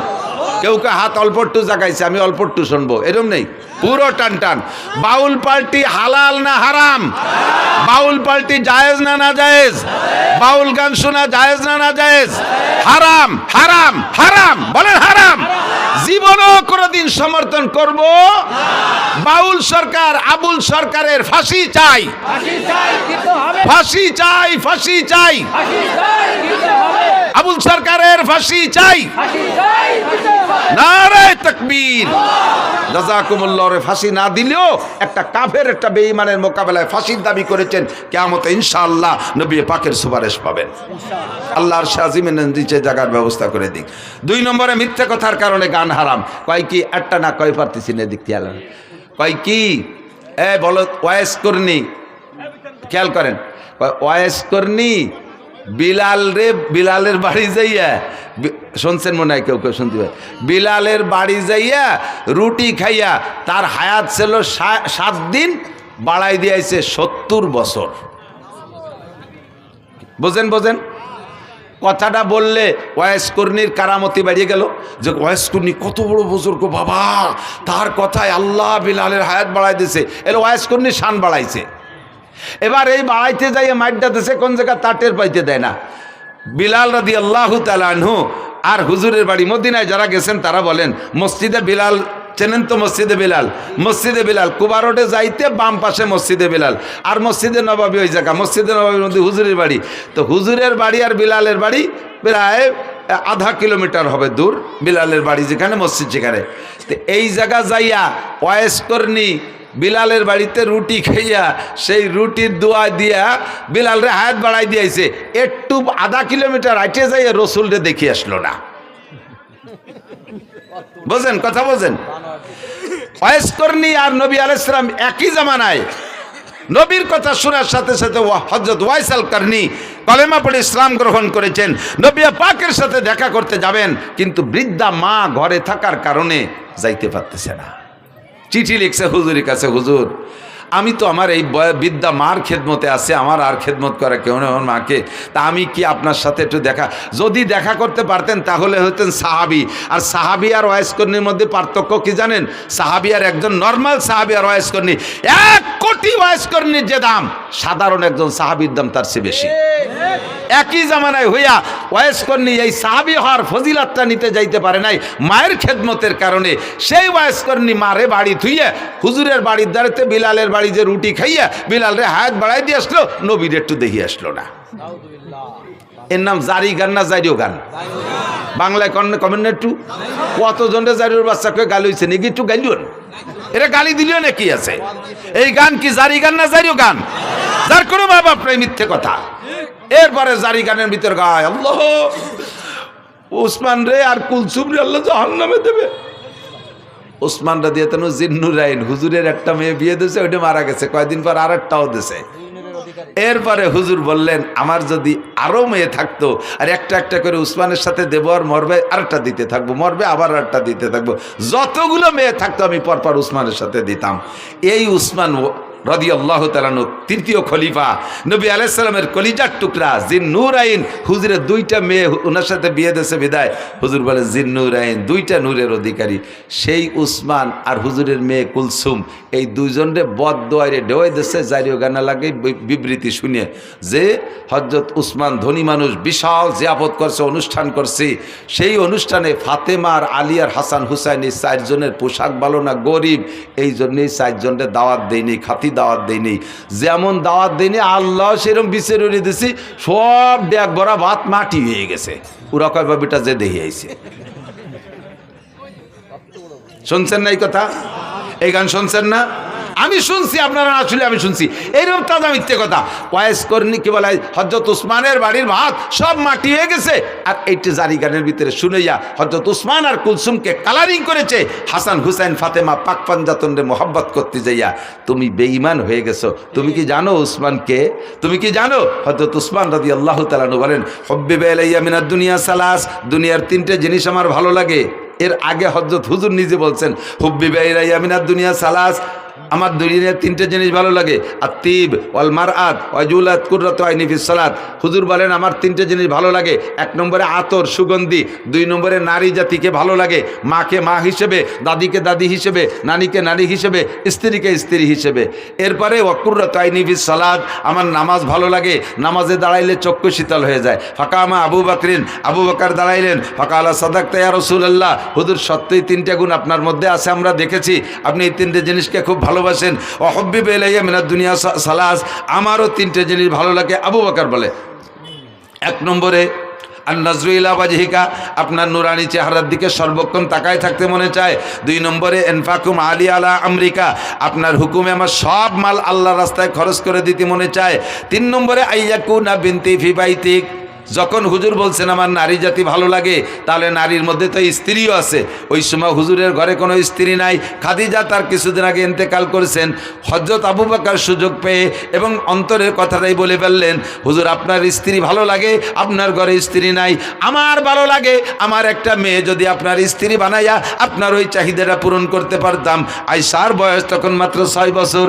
Speaker 1: কেউ কে হাত অল্প একটু জাগাইছে, আমি অল্প একটু শুনবো, এরকম নেই, পুরো টান টান। বাউল পার্টি হালাল না হারাম? বাউল পার্টি জায়েজ না না জায়েজ? বাউল গান শোনা জায়েজ না না জায়েজ? হারাম, হারাম, হারাম, বলেন হারাম। জীবনও কোনোদিন সমর্থন করব? বাউল সরকার, আবুল সরকারের ফাঁসি চাই, ফাঁসি চাই, ফাঁসি চাই, আবুল সরকারের ফাঁসি চাই। নারে তাকবীর। জাযাকুমুল্লাহ। ফাঁসি না দিলেও একটা কাফের, একটা বেঈমানের মোকাবেলায় ফাঁসির দাবি করেছেন, কিয়ামতে ইনশাআল্লাহ নবী পাকের সুপারিশ পাবেন। আল্লাহর শাজিমের নিচে জায়গার ব্যবস্থা করে দিক। 2 নম্বরে মিথ্যা কথার কারণে গান হারাম। কয় কি? একটা না কয় পারতেছি না, দিক খেয়াল কয় কি? বলো ওয়াইস করনি, খেয়াল করেন, ওয়াইস করনি বিলাল রে, বিলালের বাড়ি যাইয়া, শুনছেন মনে হয়, কেউ কেউ শুনতে পারে, বিলালের বাড়ি যাইয়া রুটি খাইয়া তার হায়াত ছিল 7 দিন, বাড়াই দিয়েছে 70 বছর। বোঝেন, বোঝেন কথাটা বললে ওয়াইস কর্নির কারামতি বাড়িয়ে গেল, যে ওয়াইস কর্নি কত বড় বুজুর্গ বাবা, তার কথায় আল্লাহ বিলালের হায়াত বাড়াই দিয়েছে। এলো ওয়াইস কর্নির শান বাড়াইছে। এবার এই বাড়াইতে যাইয়ে মাইটটা দিছে কোন জায়গা তা টের পাইতে দেয় না। বিলাল রাদিয়াল্লাহু তাআলা আনহু আর হুজুরের বাড়ি মদিনায় যারা গেছেন তারা বলেন, মসজিদে বিলাল চেনেন তো? মসজিদে বিলাল, মসজিদে বিলাল কুবা রোডে যাইতে বাম পাশে মসজিদে বিলাল, আর মসজিদে নবাবী ওই জায়গা, মসজিদে নবাবীর মধ্যে হুজুরের বাড়ি। তো হুজুরের বাড়ি আর বিলালের বাড়ি প্রায় আধা কিলোমিটার হবে দূর, বিলালের বাড়ি যেখানে, মসজিদ যেখানে। তো এই জায়গা যাইয়া ওয়াইস করনি বিলালের বাড়িতে রুটি খাইয়া সেই রুটির দোয়া দিয়া বিলালরে হায়াত বাড়াই দিয়েছে। একটু আধা কিলোমিটার হাইটে যাইয়া রসুলরে দেখে আসলো না। বোঝেন কথা, বোঝেন? ওয়াইস করনি আর নবী আলাইহিস সালাম একই জামানায়। নবীর কথা শোনার সাথে সাথে হযরত ওয়াইস আল করনি কলেমা পড়ে ইসলাম গ্রহণ করেছেন। নবী পাকের সাথে দেখা করতে যাবেন, কিন্তু বৃদ্ধা মা ঘরে থাকার কারণে যাইতে পারতেছে না। চিঠি লিখছে হুজুরের কাছে, হুজুর আমি তো আমার এই বৃদ্ধা মার খেদমতে আছে, আমার আর খেদমত করে কেউ নেই আমার মাকে, তা আমি কি আপনার সাথে একটু দেখা, যদি দেখা করতে পারতেন তাহলে হতেন সাহাবি। আর সাহাবি আর ওয়াইস কর্নির মধ্যে পার্থক্য কি জানেন? সাহাবি আর একজন নর্মাল সাহাবি আর ওয়াইস কর্নি, 1 কোটি ওয়াইস কর্নির যে দাম, সাধারণ একজন সাহাবির দাম তার চেয়ে বেশি। একই জামানায় হইয়া ওয়াইস কর্নি এই সাহাবি হওয়ার ফজিলাতটা নিতে যাইতে পারে নাই মায়ের খেদমতের কারণে। সেই ওয়াইস কর্নি মারে বাড়ি থুইয়া হুজুরের বাড়ির দ্বারাতে বিলালের বাড়ি যে রুটি খাইয়া বিলালরে হায়াত বাড়াই দিয়ে আসলো, নবীর একটু দেখি আসলো না। এর নাম জারি গান না জারিও গান? বাংলায় কমেন্ট একটু, কতজনের জারিওর বাচ্চাকে গালি হয়েছে নাকি? একটু গাইলিও, এটা গালি দিলিও নাকি আছে? এই গান কি জারি গান না জারিও গান? যার কোনো মা বাপ নাই, মিথ্যে কথা। এরপরে জারি গানের ভিতর গায় আল্লাহ উসমান রে আর কুলসুম রে আল্লাহ জাহান্নামে দেবে। ওসমান রাদিয়াল্লাহু আনহু জিন্নুরাইন হুজুরের একটা মেয়ে বিয়ে দিয়েছে, ওইটা মারা গেছে, কয়েকদিন পর আরেকটাও দিয়েছে। এরপরে হুজুর বললেন আমার যদি আরো মেয়ে থাকতো আর একটা একটা করে উসমানের সাথে দেব, আর মরবে আরেকটা দিতে থাকবো, মরবে আবার আরেকটা দিতে থাকবো, যতগুলো মেয়ে থাকতো আমি পরপর উসমানের সাথে দিতাম। এই উসমান রাদিয়াল্লাহু তাআলা আনহু তৃতীয় খলিফা, নবী আলাইহিস সালামের কলিজার টুকরা জিন্নুরাইন, হুজুরের দুইটা মেয়ে ওনার সাথে বিয়ে দিয়েছে বিদায় হুজুর বলে জিন্নুরাইন দুইটা নূরের অধিকারী। সেই উসমান আর হুজুরের মেয়ে কুলসুম এই দুইজনে বদদোয়ারে ঢেউয়ে দিচ্ছে, জারিও গানা লাগে বিবৃতি শুনে যে হযরত উসমান ধনী মানুষ, বিশাল জিয়াফত করছে, অনুষ্ঠান করছে। সেই অনুষ্ঠানে ফাতেমা আর আলী আর হাসান হুসাইন এই চারজনের পোশাক ভালো না, গরিব, এই জন্যই চারজনের দাওয়াত দেয়নি, খাতি দাওয়াত দেয়নি। যেমন দাওয়াত দেয়নি আল্লাহ সেরকম বিচার উড়িয়ে দিছি, সব ডেক ভরা ভাত মাটি হয়ে গেছে। ওরা কয় বাবিটা যে দেখে আইছে। শুনছেন না এই কথা? এই গান শুনছেন না? আমি শুনছি, আপনারা না শুনলে আমি শুনছি। এইরকম তাজা মিথ্যে কথা। ওয়াইস করেনি কি বলে হযরত উসমানের বাড়ির ভাত সব মাটি হয়ে গেছে, আর এইটা জারি গানের ভিতরে শুনেইয়া হযরত উসমান আর কুলসুমকে কালারিং করেছে। হাসান হুসাইন ফাতেমা পাক পাঞ্জাতনরে মোহাব্বত করতে যাইয়া তুমি বেঈমান হয়ে গেছো। তুমি কি জানো উসমানকে? তুমি কি জানো? হযরত উসমান রাদিয়াল্লাহু তাআলা আনহু বলেন হুব্বিবা ইলাইয়া মিনাদ দুনিয়া সালাস, দুনিয়ার তিনটে জিনিস আমার ভালো লাগে। এর আগে হযরত হুজুর নিজে বলছেন হুব্বিবা ইলাইয়া মিনাদ দুনিয়া সালাস, আমার দুনিয়ার তিনটে জিনিস ভালো লাগে, আত্তিব ওয়াল মারআত ওয়াজুলাত কুররাতু আইনি ফিস সালাত। হুজুর বলেন আমার তিনটে জিনিস ভালো লাগে। এক নম্বরে আতর সুগন্ধি, দুই নম্বরে নারী জাতিকে ভালো লাগে, মাকে মা হিসেবে, দাদিকে দাদি হিসেবে, নানিকে নানি হিসেবে, স্ত্রীকে স্ত্রী হিসেবে। এরপরে ওয়া কুররাতু আইনি ফিস সালাত, আমার নামাজ ভালো লাগে, নামাজে দাঁড়াইলে চক্ষু শীতল হয়ে যায়। ফাকামা আবু বকরিন, আবু বকর দাঁড়াইলেন, ফাকালা সাদাকতা ইয়া রাসূলুল্লাহ, হুজুর সত্যই তিনটে গুণ আপনার মধ্যে আছে, আমরা দেখেছি আপনি এই তিনটে জিনিসকে খুব ভালোবাসেন। ওয়াহুব্বিবা ইলাইয়া মিনাদ দুনিয়া সালাস, আমারও তিনটে জিনিস ভালো লাগে। আবু বকর বলে এক নম্বরে আন-নাজরু ইলা ওয়াজহিকা, আপনার নুরানি চেহারার দিকে সর্বক্ষণ তাকায় থাকতে মনে চায়। দুই নম্বরে ইনফাকুম আলী আলা আমরিকা, আপনার হুকুমে আমার সব মাল আল্লাহর রাস্তায় খরচ করে দিতে মনে চায়। তিন নম্বরে আইয়াকুনা বিনতি ফি বাইতিক, যখন হুজুর বলছেন আমার নারী জাতি ভালো লাগে, তাহলে নারীর মধ্যে তো স্ত্রীও আছে। ওই সময় হুজুরের ঘরে কোনো স্ত্রী নাই, খাদিজা তার কিছুদিন আগে ইন্তেকাল করেছেন। হযরত আবু বকর সুযোগ পেয়ে এবং অন্তরের কথাটাই বলে ফেললেন, হুজুর আপনার স্ত্রী ভালো লাগে, আপনার ঘরে স্ত্রী নাই, আমার ভালো লাগে আমার একটা মেয়ে যদি আপনার স্ত্রী বানাইয়া আপনার ওই চাহিদাটা পূরণ করতে পারতাম। আয়েশার বয়স তখন মাত্র 6 বছর।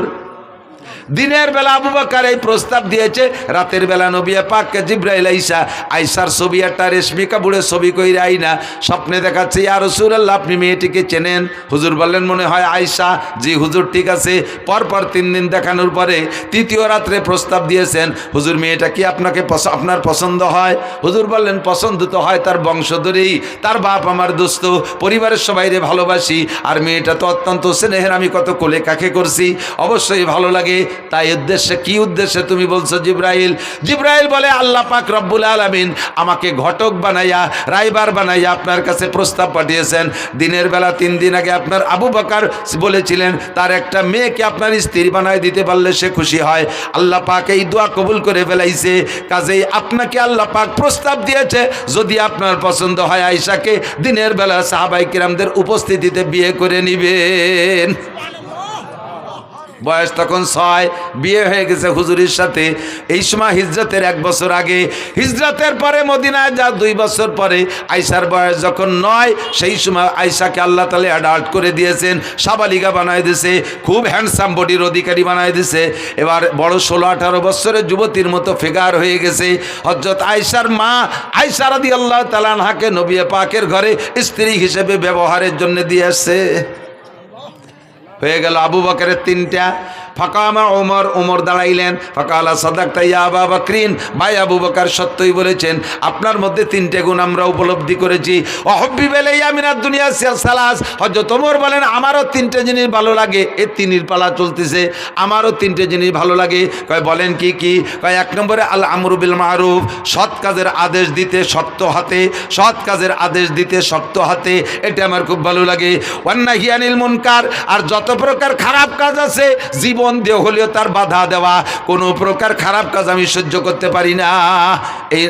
Speaker 1: দিনের বেলা আবু বকর এই প্রস্তাব দিয়েছে, রাতের বেলা নবী পাককে জিবরাইল আইসা আয়েশার ছবি একটা রেশমি কাপড়ের ছবি কইরা আইনা স্বপ্নে দেখাচ্ছে, ইয়া রাসূলুল্লাহ আপনি মেয়েটিকে চেনেন? হুজুর বললেন মনে হয় আয়েশা। জি হুজুর ঠিক আছে। পরপর 3 দিন দেখানোর পরে তৃতীয় রাত্রে প্রস্তাব দিয়েছেন, হুজুর মেয়েটা কি আপনার পছন্দ হয়? হুজুর বললেন পছন্দ তো হয় তার বংশধরেই, তার বাপ আমার দোস্ত, পরিবারের সবাইরে ভালোবাসি, আর মেয়েটা তো অত্যন্ত স্নেহের, আমি কত কোলে কাকে করছি, অবশ্যই ভালো লাগে। তাই উদ্দেশ্যে কি উদ্দেশ্যে তুমি বলছো জিবরাইল? জিবরাইল বলে আল্লাহ পাক রব্বুল আলামিন আমাকে ঘটক বানাইয়া রাইবার বানাইয়া আপনার কাছে প্রস্তাব পাঠিয়েছেন। দিনের বেলা 3 দিন আগে আপনার আবু বকর বলেছিলেন তার একটা মেয়েকে আপনার স্ত্রী বানায় দিতে পারলে সে খুশি হয়। আল্লাহ পাক এই দোয়া কবুল করে ফেলাইছে, কাজেই আপনাকে আল্লাহ পাক প্রস্তাব দিয়েছে যদি আপনার পছন্দ হয় আয়েশাকে দিনের বেলা সাহাবায়ে কিরামদের উপস্থিতিতে বিয়ে করে নিবেন। বয়স তখন 6, বিয়ে হয়ে গেছে হুজুরের সাথে। এই সময় হিজরতের 1 বছর আগে, হিজরতের পরে মদিনায় যা 2 বছর পরে আয়েশার বয়স যখন 9, সেই সময় আয়েশাকে আল্লাহ তাআলা অ্যাডাল্ট করে দিয়েছেন, সাবালিকা বানায় দিয়েছে, খুব হ্যান্ডসাম বডির অধিকারী বানায় দিয়েছে। এবার বড় 16-18 বছরের যুবতীর মতো ফিগার হয়ে গেছে। হযরত আয়েশার মা আয়েশা রাদিয়াল্লাহু তাআলা আনহাকে নবী পাকের ঘরে স্ত্রী হিসেবে ব্যবহারের জন্য দিয়ে আসছে। হয়ে গেল আবু বকরের 3টা। ফাকামা ওমর, ওমর দাঁড়াইলেন, ফাকালা সাদাকতা ইয়া আবু বকরিন, ভাই আবু বকর সত্যই বলেছেন, আপনার মধ্যে 3টে গুণ আমরা উপলব্ধি করেছি। ওয়াহুব্বিবা ইলাইয়া মিনাদ দুনিয়া সালাস, হযরত ওমর বলেন আমারও 3টে জিনিস ভালো লাগে। এই 3-এর পালা চলতেছে, আমারও 3টে জিনিস ভালো লাগে। কয় বলেন কি কি? কয় 1 নম্বরে আল আমরু বিল মারুফ, সৎ কাজের আদেশ দিতে শক্ত হাতে, সৎ কাজের আদেশ দিতে শক্ত হাতে, এটা আমার খুব ভালো লাগে। ওয়ান নাহি আনিল মুনকার, আর যত প্রকার খারাপ কাজ আছে জীবন দিয়ে হলেও তার বাধা দেওয়া, কোনো প্রকার খারাপ কাজ আমি সহ্য করতে পারি না, এই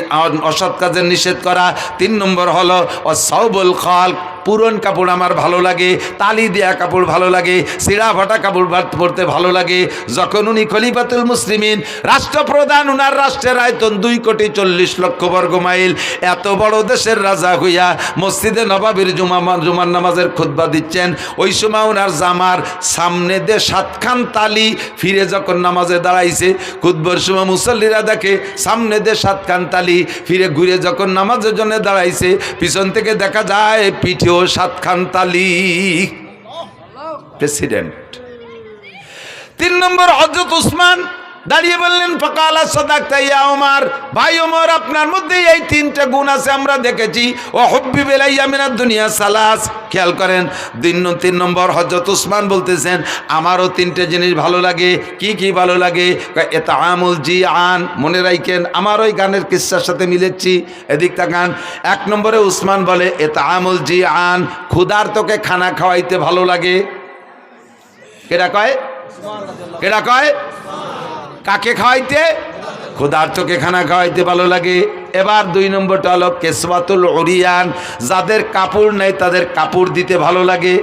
Speaker 1: অসৎ কাজের নিষেধ করা। 3 নম্বর হলো ওয়াসাউবুল খালক, পুরন কাপড় আমার ভালো লাগে, তালি দেয়া কাপড় ভালো লাগে, সিরা ফাটা কাপড় পরতে ভালো লাগে। যখন উনি খলিফাতুল মুসলিমিন, রাষ্ট্রপ্রধান, উনার রাষ্ট্রের আয়তন 2,40,00,000 বর্গ মাইল, এত বড় দেশের রাজা হইয়া মসজিদে নবাবির জুমার নামাজের খুতবা দিচ্ছেন, ওই সময় ওনার জামার সামনে দিয়ে 7 খান তালি, ফিরে যখন নামাজে দাঁড়াইছে, খুতবার সময় মুসল্লিরা দেখে সামনে দিয়ে 7 খান তালি, ফিরে ঘুরে যখন নামাজের জন্য দাঁড়াইছে, পিছন থেকে দেখা যায় পিঠেও 7 খান তালি। প্রেসিডেন্ট। 3 নম্বর হযরত উসমান দাঁড়িয়ে বললেন, ফাকালা সাদাকতা ইয়া ওমর, ভাই ওমর, আপনার মধ্যে এই 3টা গুণ আছে আমরা দেখেছি। ও হুব্বি ইলাইয়া মিনাদ দুনিয়া সালাস। খেয়াল করেন, 3 নম্বর হযরত উসমান বলতেছেন, আমারও 3টে জিনিস ভালো লাগে। কি কি ভালো লাগে? ইতআমুল জিআন, মনে রাখেন, আমার ওই গানের কিসসার সাথে মিলেছি, এদিক তাকান। 1 নম্বরে উসমান বলে ইতআমুল জিআন, ক্ষুধার্তকে খানা খাওয়াইতে ভালো লাগে। কেডা কয়? কেডা কয়? কাকে খাওয়াইতে? ক্ষুধার্তকে খানা খাওয়াইতে ভালো লাগে। এবার 2 নম্বরটা হলো কেসওয়াতুল উরিয়ান, যাদের কাপড় নেই তাদের কাপড় দিতে ভালো লাগে।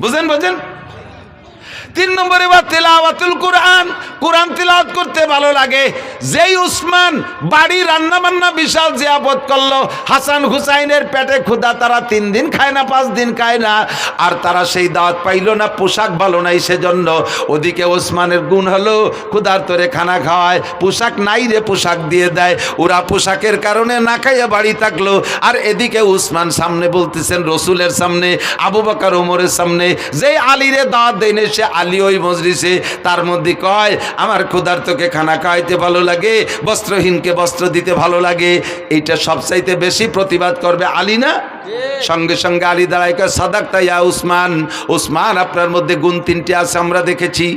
Speaker 1: বুঝেন? 3 নম্বরে বা তেলাওয়াতুল কোরআন, কোরআন তেলাওয়াত করতে ভালো লাগে। যেই উসমান বাড়ি রান্না বান্না বিশাল জিয়াফত করলো, হাসান হুসাইনের পেটে ক্ষুধা, তারা 3 দিন খায় না, 5 দিন খায় না, আর তারা সেই দাওয়াত পাইল না, পোশাক ভালো নাই সেজন্য। ওদিকে ওসমানের গুণ হলো ক্ষুধার্তরে খানা খাওয়ায়, পোশাক নাই রে পোশাক দিয়ে দেয়, ওরা পোশাকের কারণে না খাইয়া বাড়ি থাকলো। আর এদিকে উসমান সামনে বলতেছেন, রসুলের সামনে, আবু বকর ওমরের সামনে, যেই আলীরে দাওয়াত দেয়নি সে আলী ওই মজলিসে, তার মধ্যে কয় আমার ক্ষুধার্তকে খানা খাওয়াইতে ভালো লাগে, বস্ত্রহীনকে বস্ত্র দিতে ভালো লাগে। এইটা সবচাইতে বেশি প্রতিবাদ করবে আলী না? সঙ্গে সঙ্গে আলী দাঁড়ায় কয়, সাদাকতা ইয়া উসমান, উসমান আপনার মধ্যে গুণ 3টে আছে আমরা দেখেছি।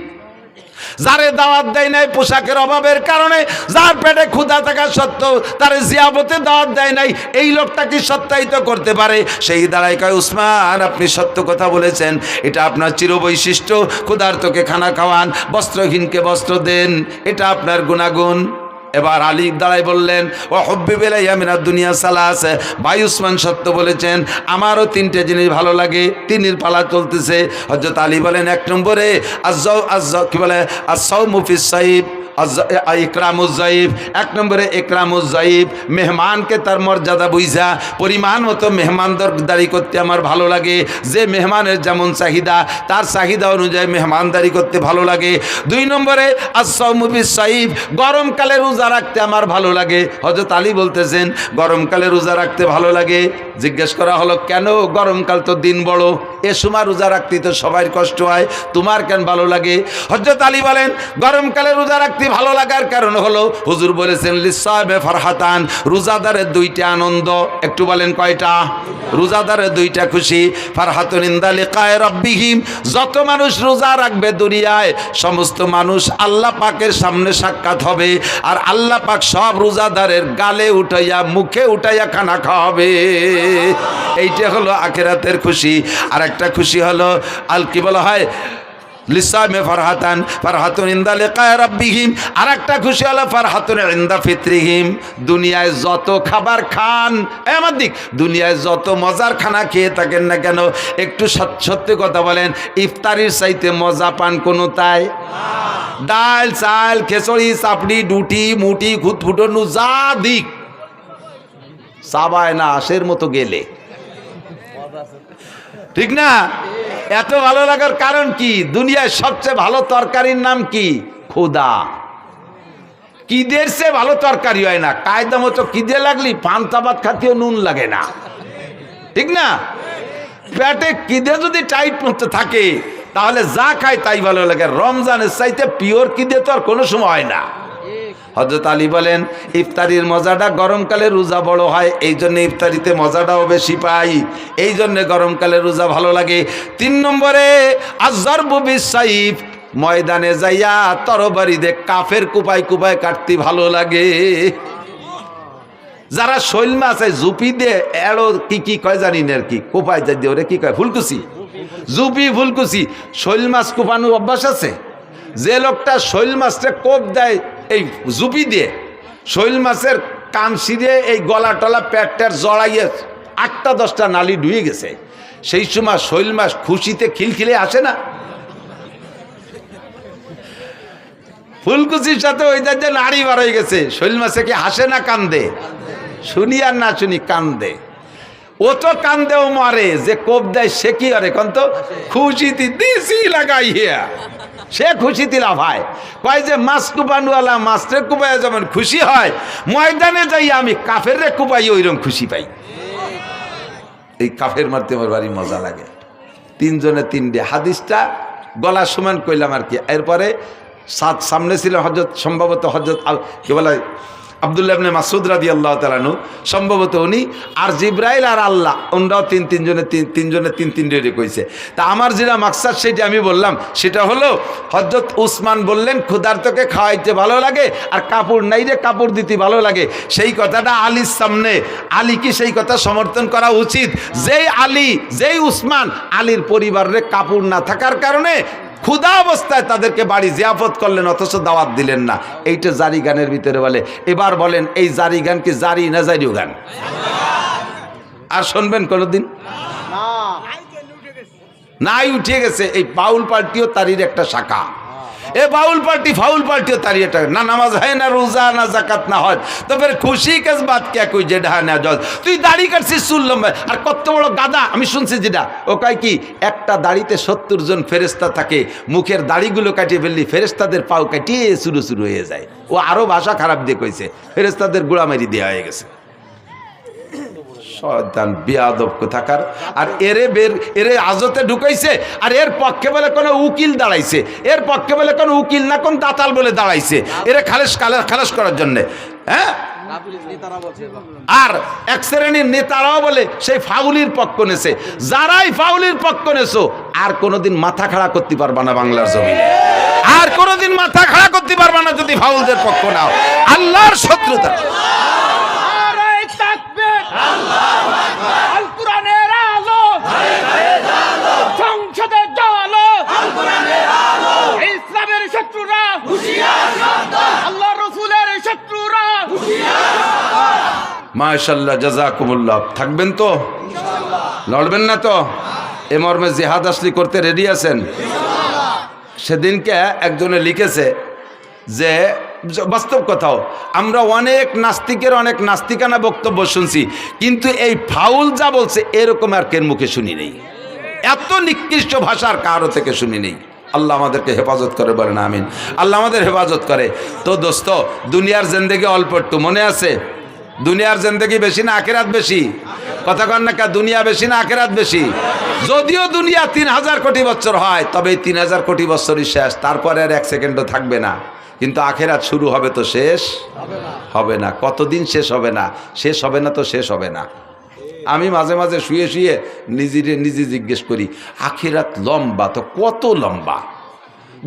Speaker 1: যারে দাওয়াত দেয় নাই পোশাকের অভাবের কারণে, যার পেটে ক্ষুধা থাকা সত্ত্বেও তার জিয়াবতে দাওয়াত দেয় নাই, এই লোকটা কি সত্যায়িত করতে পারে? সেই দাঁড়ায় কয়, উসমান আপনি সত্য কথা বলেছেন, এটা আপনার চিরবৈশিষ্ট্য, ক্ষুধার্তকে খানা খাওয়ান, বস্ত্রহীনকে বস্ত্র দেন, এটা আপনার গুণাগুণ। এবার আলী দাঁড়ায় বললেন, ও হুব্বি ইলাইয়া মিনাদ দুনিয়া সালাস, ভাই উসমান সত্য বলেছেন, আমারও 3টে জিনিস ভালো লাগে। 3-এর পালা চলতেছে। হযরত আলী বলেন, 1 নম্বরে কি বলে, আস-সাওমু ফিস সাইব, ইকরামুজ যায়েব। 1 নম্বরে ইকরামুজ যায়েব, মেহমানকে তার মর্যাদা বুঝা পরিমাণ মতো মেহমানদারি করতে আমার ভালো লাগে। যে মেহমানের যেমন চাহিদা, তার চাহিদা অনুযায়ী মেহমানদারি করতে ভালো লাগে। 2 নম্বরে আস-সাওমু ফিস সাইব, গরমকালে রোজা রাখতে আমার ভালো লাগে। হযরত আলী বলতেছেন, গরমকালে রোজা রাখতে ভালো লাগে। জিজ্ঞেস করা হলো, কেন? গরমকাল তো দিন বড়, এ সময় রোজা রাখতে তো সবাই কষ্ট হয়, তোমার কেন ভালো লাগে? হযরত আলী বলেন, গরমকালে রোজা রাখতে ভালো লাগার কারণ হলো, হুজুর বলেছেন, লিসাবে ফারহাতান, রোজাদারের 2টা আনন্দ। একটু বলেন কয়টা? রোজাদারের 2টা খুশি। ফারহাতুন ইনদা লিকায়ে রাব্বিহিম, যত মানুষ রোজা রাখবে দুনিয়ায় সমস্ত মানুষ আল্লাহ পাকের সামনে সাক্ষাৎ হবে, আর আল্লাহ পাক সব রোজাদারের গালে উঠাইয়া মুখে উঠাইয়া খানা খাওয়াবে। এইটা হলো আখিরাতের খুশি। আর একটা খুশি হলো কি বলা হয়, লিসামে ফারহাতান, ফারহাতুন ইনদা লিকায়ে রাব্বিহিম। আর একটা খুশি হলো ফারহাতুন ইনদা ফিতরিহিম, দুনিয়ায় যত খাবার খান, আমার দিক, দুনিয়ায় যত মজার খানা খেয়ে থাকেন না কেন, একটু সত্যি কথা বলেন, ইফতারির চাইতে মজা পান কোনো তাই? ডাল, চাল, খিচুড়ি, চাপড়ি, ডুটি, মুটি, খুঁতফুটনু, যা দিক চাবায় না আশের মতো গেলে, ঠিক না? এত ভালো লাগার কারণ কি? দুনিয়ায় সবচেয়ে ভালো তরকারির নাম কি? খোদা। কিদের সে ভালো তরকারি হয় না। কায়দা মতো কিদে লাগলি পান্তা ভাত খাতেও নুন লাগে না, ঠিক না? পেটে কিদে যদি টাইট মতো থাকে তাহলে যা খায় তাই ভালো লাগে। রমজানের চাইতে পিওর কিদে তো আর কোনো সময় হয় না। হযরত আলী বলেন, ইফতারির মজাটা গরমকালে রোজা বড় হয়, এই জন্য ইফতারিতে মজাটাও বেশি পাই, এই জন্য গরমকালে রোজা ভালো লাগে। 3 নম্বরে আয-যারবু বিস-সাইফ, ময়দানে যাইয়া তরবারি দিয়ে কাফের কুপায় কুপায় কাটতে ভালো লাগে। যারা শৈল মাছ জুপি দিয়ে এড়ো কি কয় জানি না, আর কি কুপায় যাই দিয়ে ওরে কি কয়, ফুলকুচি, জুপি ফুলকুচি, শৈল মাছ কুপানো অভ্যাস আছে। যে লোকটা শৈল মাছটা কোপ দেয় এই জুপি দিয়ে, শৈল মাছের কান ছিঁড়ে এই গলা টলা পেটটার জড়াইয়ে 8টা-10টা নালি ডুয়ে গেছে। সেই সময় শৈল মাছ খুশিতে খিলখিলে আসে না? ফুলকুচির সাথে ওই যে নাড়ি বার হয়ে গেছে, শৈল মাছে কি হাসে না কান্দে? শুনি আর না শুনি কান্দে। ও তো কান্দেও মারে, যে কোপ দেয় সে কি আরে কন্ত খুশিতে দিছি লাগাইয়া, সে খুশিতে লাভায়। কয় যে মাছ কুপানওয়ালা মাছরে কুপাইয়া যেমন খুশি হয়, ময়দানে যাই আমি কাফের রে কুপাই ওইরকম খুশি পাই। এই কাফের মারতে আমার বাড়ি মজা লাগে। 3 জনে 3 হাদিসটা গলা সমান কইলাম আর কি। এরপরে সামনে ছিল হযরত, সম্ভবত হযরত কি বলে আব্দুল্লাহ ইবনে মাসউদ রাদিয়াল্লাহু তাআলা আনহু, সম্ভবত উনি, আর জিবরাইল আর আল্লাহ, ওনারাও তিন জনে তিন কইছে। তা আমার যেটা মাকসাদ সেটা আমি বললাম, সেটা হলো হযরত উসমান বললেন ক্ষুধার্তকে খাওয়াইতে ভালো লাগে আর কাপড় নাই রে কাপড় দিতে ভালো লাগে। সেই কথাটা আলীর সামনে, আলী কি সেই কথা সমর্থন করা উচিত? যেই উসমান আলীর পরিবারের কাপড় না থাকার কারণে ক্ষুধা অবস্থায় তাদেরকে বাড়ি জিয়াফত করলেন, অথচ দাওয়াত দিলেন না। এইটা জারি গানের ভিতরে বলে। এবার বলেন এই জারি গান কি জারি না জারিও গান? আর শুনবেন কোনোদিন? নাই, উঠে গেছে। এই বাউল পার্টিও তারির একটা শাখা। এ বাউল পার্টি ফাউল পার্টিও তারি একটা, না নামাজ হয় না, রোজা না, জাকাত না হয়, তো ফের খুশি কেস বাত কে কই যে ঢা না জল। তুই দাড়ি কাটছিস শুনলাম, আর কত বড় গাদা আমি শুনছি যেটা। ও কয় কি একটা দাড়িতে 70 জন ফেরেশতা থাকে, মুখের দাড়িগুলো কাটিয়ে ফেললি ফেরেশতাদের পাও কাটিয়ে শুরু হয়ে যায়। ও আরো ভাষা খারাপ দিয়ে কইছে, ফেরেশতাদের গোড়া মারি দেওয়া হয়ে গেছে। শয়তান বেয়াদব কোথাকার। আর এরে আজতে ঢুকাইছে, আর এর পক্ষে বলে কোনো উকিল দাঁড়াইছে, এর পক্ষে বলে কোনো উকিল না কোন দাতাল বলে দাঁড়াইছে, এরে খালাস করার জন্যে। হ্যাঁ, আর এক শ্রেণীর নেতারাও বলে সেই ফাউলির পক্ষ নেছে। যারাই ফাউলির পক্ষ নেছো আর কোনোদিন মাথা খাড়া করতে পারবা না বাংলার জমিনে, আর কোনোদিন মাথা খাড়া করতে পারবা না যদি ফাউলদের পক্ষ নাও। আল্লাহর শত্রুতা।
Speaker 2: আল কোরআনের আলো, সংসদে জ্বালো, ইসলামের শত্রুরা আল্লাহ রসুলের শত্রুরা।
Speaker 1: মাশাআল্লাহ, জাযাকুমুল্লাহ। থাকবেন তো, লড়বেন না তো? এ মর্মে জিহাদ আসলি করতে রেডি আছেন? সেদিনকে একজনে লিখেছে যে বাস্তব কথাও, আমরা অনেক নাস্তিকের অনেক নাস্তিকানা বক্তব্য শুনছি, কিন্তু এই ফাউল যা বলছে এরকম আর কেন মুখে শুনি নেই, এত নিকৃষ্ট ভাষার কারো থেকে শুনি নেই। আল্লাহ আমাদেরকে হেফাজত করে, বলেন আমিন। আল্লাহ আমাদের হেফাজত করে। তো দোস্ত, দুনিয়ার জিন্দেগি অল্প একটু, মনে আছে? দুনিয়ার জিন্দেগি বেশি না আখিরাত বেশি? কথা কন না, দুনিয়া বেশি না আখিরাত বেশি? যদিও দুনিয়া 3000 কোটি বছর হয়, তবে এই 3000 কোটি বছরই শেষ, তারপরে আর 1 সেকেন্ডও থাকবে না। কিন্তু আখিরাত শুরু হবে তো শেষ হবে না। কতদিন শেষ হবে না? শেষ হবে না তো শেষ হবে না। আমি মাঝে মাঝে শুয়ে শুয়ে নিজে জিজ্ঞেস করি, আখিরাত লম্বা তো কত লম্বা?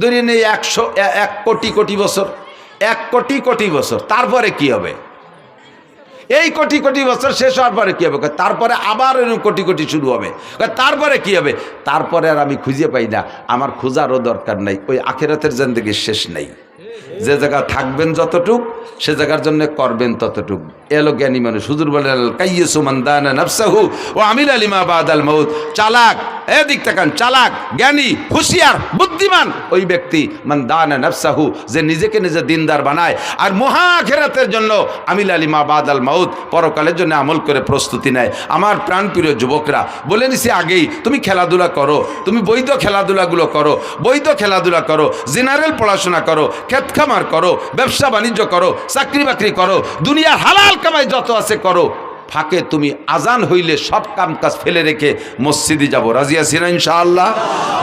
Speaker 1: ধরে নেই 1 কোটি কোটি বছর, 1 কোটি কোটি বছর, তারপরে কি হবে? এই কোটি কোটি বছর শেষ হওয়ার পরে কি হবে? তারপরে আবার কোটি কোটি শুরু হবে, তারপরে কি হবে? তারপরে আর আমি খুঁজে পাই না। আমার খোঁজারও দরকার নাই, ওই আখিরাতের জিন্দেগির শেষ নেই। যে জায়গা থাকবেন যতটুক, সে জায়গার জন্য করবেন ততটুক। এলো জ্ঞানী মানুষ। হুজুর বলেন কাইয়্যিসু মান দানা নাফসাহু ওয়া আমিলা লিমা বাদাল মাউত। চালাক, এদিক তাকান, চালাক, জ্ঞানী, হুঁশিয়ার, বুদ্ধিমান ওই ব্যক্তি মান দানা নাফসাহু, যে নিজেকে নিজে দিনদার বানায় আর মহা আখিরাতের জন্য আমিলা লিমা বাদাল মাউত, পরকালের জন্য আমল করে প্রস্তুতি নেয়। আমার প্রাণপ্রিয় যুবকরা, বলে নিছি আগেই, তুমি খেলাধুলা করো, তুমি বৈধ খেলাধুলাগুলো করো, বৈধ খেলাধুলা করো, জেনারেল পড়াশোনা করো, খেত খামার করো, ব্যবসা বাণিজ্য করো, চাকরি বাকরি করো, দুনিয়ার হালাল কামাই যত আছে করো। ফাঁকে তুমি আজান হইলে সব কাম কাজ ফেলে রেখে মসজিদে যাবো, রাজি আছি না ইনশাআল্লাহ?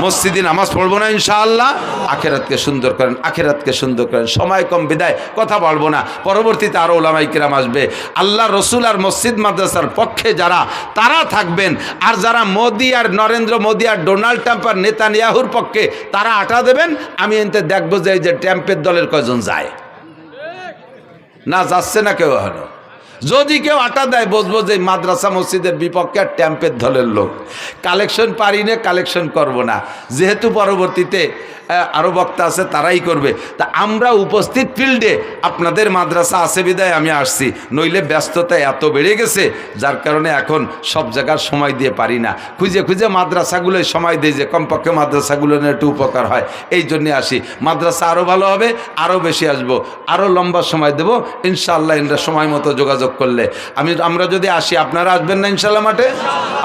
Speaker 1: মসজিদে নামাজ পড়বো না ইনশাআল্লাহ? আখিরাতকে সুন্দর করেন, আখিরাতকে সুন্দর করেন। সময় কম বিদায় কথা বলবো না, পরবর্তীতে আরও ওলামায়ে কেরাম আসবে। আল্লাহ রসুল আর মসজিদ মাদ্রাসার পক্ষে যারা, তারা থাকবেন। আর যারা মোদি আর নরেন্দ্র মোদি আর ডোনাল্ড ট্রাম্প আর নেতানিয়াহুর পক্ষে, তারা আটা দেবেন। আমি এতে দেখবো যে ট্রাম্পের দলের কয়জন যায়, না যাচ্ছে না কেউ এখনো। যদি কেউ আটা দেয়, বুঝবো যে মাদ্রাসা মসজিদের বিপক্ষে আর ট্যাম্পের দলের লোক। কালেকশন পারি না, কালেকশন করব না, যেহেতু পরবর্তীতে আরও বক্তা আছে তারাই করবে। তা আমরা উপস্থিত ফিল্ডে আপনাদের মাদ্রাসা আছে বিদায় আমি আসছি, নইলে ব্যস্ততা এত বেড়ে গেছে যার কারণে এখন সব জায়গার সময় দিয়ে পারি না। খুঁজে খুঁজে মাদ্রাসাগুলোয় সময় দিই যে কমপক্ষে মাদ্রাসাগুলো নিয়ে একটু উপকার হয়, এই জন্যে আসি। মাদ্রাসা আরও ভালো হবে, আরও বেশি আসবো, আরও লম্বা সময় দেবো ইনশাআল্লাহ। ইনরা সময় মতো যোগাযোগ করলে আমরা যদি আসি, আপনারা আসবেন না ইনশাআল্লাহ মাঠে?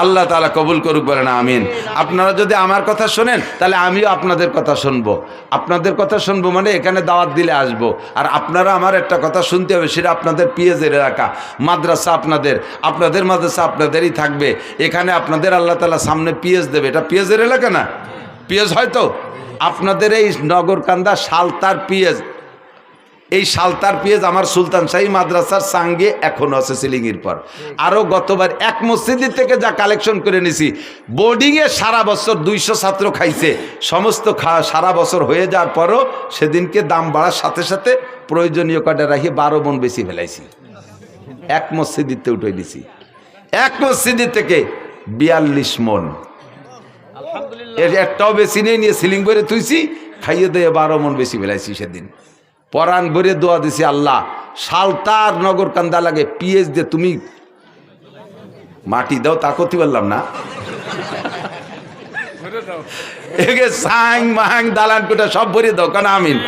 Speaker 1: আল্লাহ তাআলা কবুল করুক, বলেন আমিন। আপনারা যদি আমার কথা শোনেন তাহলে আমিও আপনাদের কথা শুনবো। আপনাদের কথা শুনবো মানে এখানে দাওয়াত দিলে আসবো। আর আপনারা আমার একটা কথা শুনতে হবে, সেটা আপনাদের পিএজের এলাকা, মাদ্রাসা আপনাদের মাদ্রাসা আপনাদেরই থাকবে। এখানে আপনাদের আল্লাহ তাআলা সামনে পিএজ দেবে। এটা পিএজের এলাকা না? পিএজ হয়তো আপনাদের এই নগরকান্দা সালতার পিএজ, এই সালতার পিএজ আমার সুলতান শাহী মাদ্রাসার সঙ্গে এখনো আছে সিলিংয়ের পর। আরও গতবার এক মসজিদের থেকে যা কালেকশন করে নিছি, বোর্ডিংয়ে সারা বছর 200 ছাত্র খাইছে, সমস্ত সারা বছর হয়ে যাওয়ার পরও সেদিনকে দাম বাড়ার সাথে সাথে প্রয়োজনীয় কটা রাখি 12 মণ বেশি ফেলাইছি। এক মসজিদিতে উঠে দিছি, এক মসজিদের থেকে 42 মণ। এর একটাও বেশি নেই, নিয়ে সিলিং করে তুইছি, খাইয়ে দিয়ে 12 মণ বেশি ফেলাইছি সেদিন। পরাণ ভরে দোয়া দিছি, আল্লাহ সালতার নগর কান্দা লাগে পিএইচ দিয়ে তুমি মাটি দাও, তা করতে পারলাম না। এগে সাং মাং দালান কোটা সব ভরে দাও, কারণ আমিন।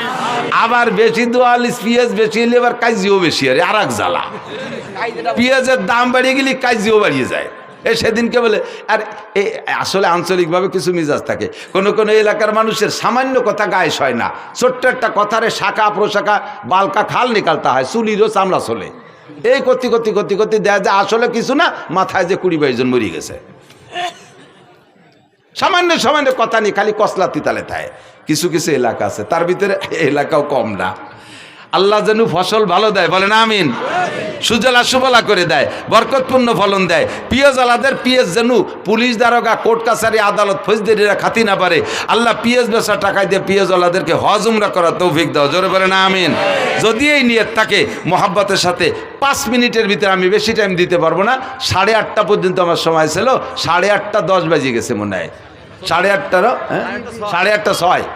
Speaker 1: আবার বেশি দোয়া পিএইচ বেশি হলে এবার কাজিও বেশি, আর এক জ্বালা, পিএইচের দাম বাড়িয়ে গেলে কাজিও বাড়িয়ে যায়। সেদিনকে বলে, আর আসলে আঞ্চলিকভাবে কিছু মিজাজ থাকে, কোনো কোনো এলাকার মানুষের সামান্য কথা গায়ে হয় না, ছোট্ট একটা কথারে শাখা প্রশাখা বালকা খাল নিকালতে হয়, চুলিরও চামড়া চলে। এই করতে করতে করতে করতে দেখা যায় আসলে কিছু না, মাথায় যে 20-22 জন মরে গেছে। সামান্য সামান্য কথা নিয়ে খালি কসলা তিতালে থাকে। কিছু কিছু এলাকা আছে, তার ভিতরে এলাকাও কম না। আল্লাহ যেন ফসল ভালো দেয়, বলেন আমিন। সুজলা সুফলা করে দেয়, বরকতপূর্ণ ফলন দেয়। পিএস আলাদের পিএস যেন পুলিশ দারোগা কোর্ট কাছারি আদালত ফৌজদারিরা খাতি না পারে। আল্লাহ পিএস বেচা টাকায় দিয়ে পিএস আলাদেরকে হজ উমরা করার তৌফিক দাও, জোরে বলেন আমিন। যদি এই নিয়ত থাকে মোহাব্বতের সাথে, 5 মিনিটের ভিতরে, আমি বেশি টাইম দিতে পারবো না, 8:30 পর্যন্ত আমার সময় ছিল, 8:30-10 বাজে গেছে মনে হয়, 8:30, হ্যাঁ 8:30,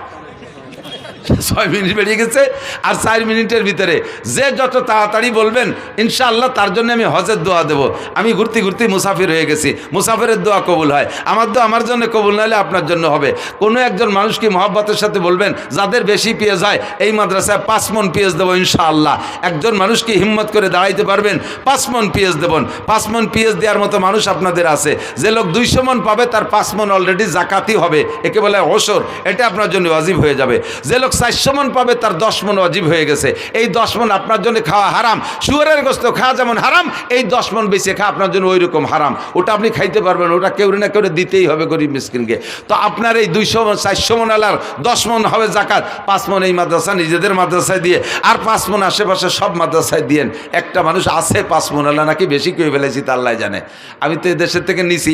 Speaker 1: 6 মিনিট বেরিয়ে গেছে। আর 4 মিনিটের ভিতরে যে যত তাড়াতাড়ি বলবেন ইনশাআল্লাহ তার জন্য আমি হজের দোয়া দেব। আমি ঘুরতে ঘুরতে মুসাফির হয়ে গেছি, মুসাফিরের দোয়া কবুল হয়, আমার দোয়া আমার জন্য কবুল না হলে আপনার জন্য হবে। কোনো একজন মানুষকে মহব্বতের সাথে বলবেন, যাদের বেশি পেঁয়াজ হয় এই মাদ্রাসায় 5 মণ পেঁয়াজ দেবো ইনশাআল্লাহ। একজন মানুষকে হিম্মত করে দাঁড়াইতে পারবেন, 5 মণ পেঁয়াজ দেবেন। 5 মণ পেঁয়াজ দেওয়ার মতো মানুষ আপনাদের আছে। যে লোক 200 মণ পাবে তার 5 মণ অলরেডি জাকাতি হবে, একে বলে ওসর, এটা আপনার জন্য ওয়াজিব হয়ে যাবে। যে লোক 400 মণ পাবে তার 10 মণ ওয়াজিব হয়ে গেছে। এই 10 মণ আপনার জন্য খাওয়া হারাম, শুয়োরের গোশত খাওয়া যেমন হারাম, এই 10 মণ বেশি খাওয়া আপনার জন্য ওই রকম হারাম। ওটা আপনি খাইতে পারবেন, ওটা কেউ না কেউ দিতেই হবে গরিব মিসকিনকে। তো আপনার এই 200 মণ 400 মণ আলার 10 মণ হবে জাকাত, 5 মণ এই মাদ্রাসা নিজেদের মাদ্রাসায় দিয়ে, আর 5 মণ আশেপাশে সব মাদ্রাসায় দিয়েন। একটা মানুষ আছে 5 মণ আলা নাকি বেশি কেউ ফেলেছি তা আল্লাহ জানে। আমি তো দেশের থেকে নিছি,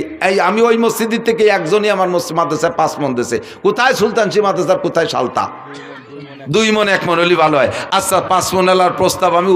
Speaker 1: আমি ওই মসজিদের থেকে একজনই আমার মাদ্রাসায় 5 মণ দিয়েছে। কোথায় সুলতানশী মাদ্রাসার, কোথায় সালতা? 2 মণ 1 মণ হলে ভালো হয়। আচ্ছা 5 মণ আলার প্রস্তাব আমি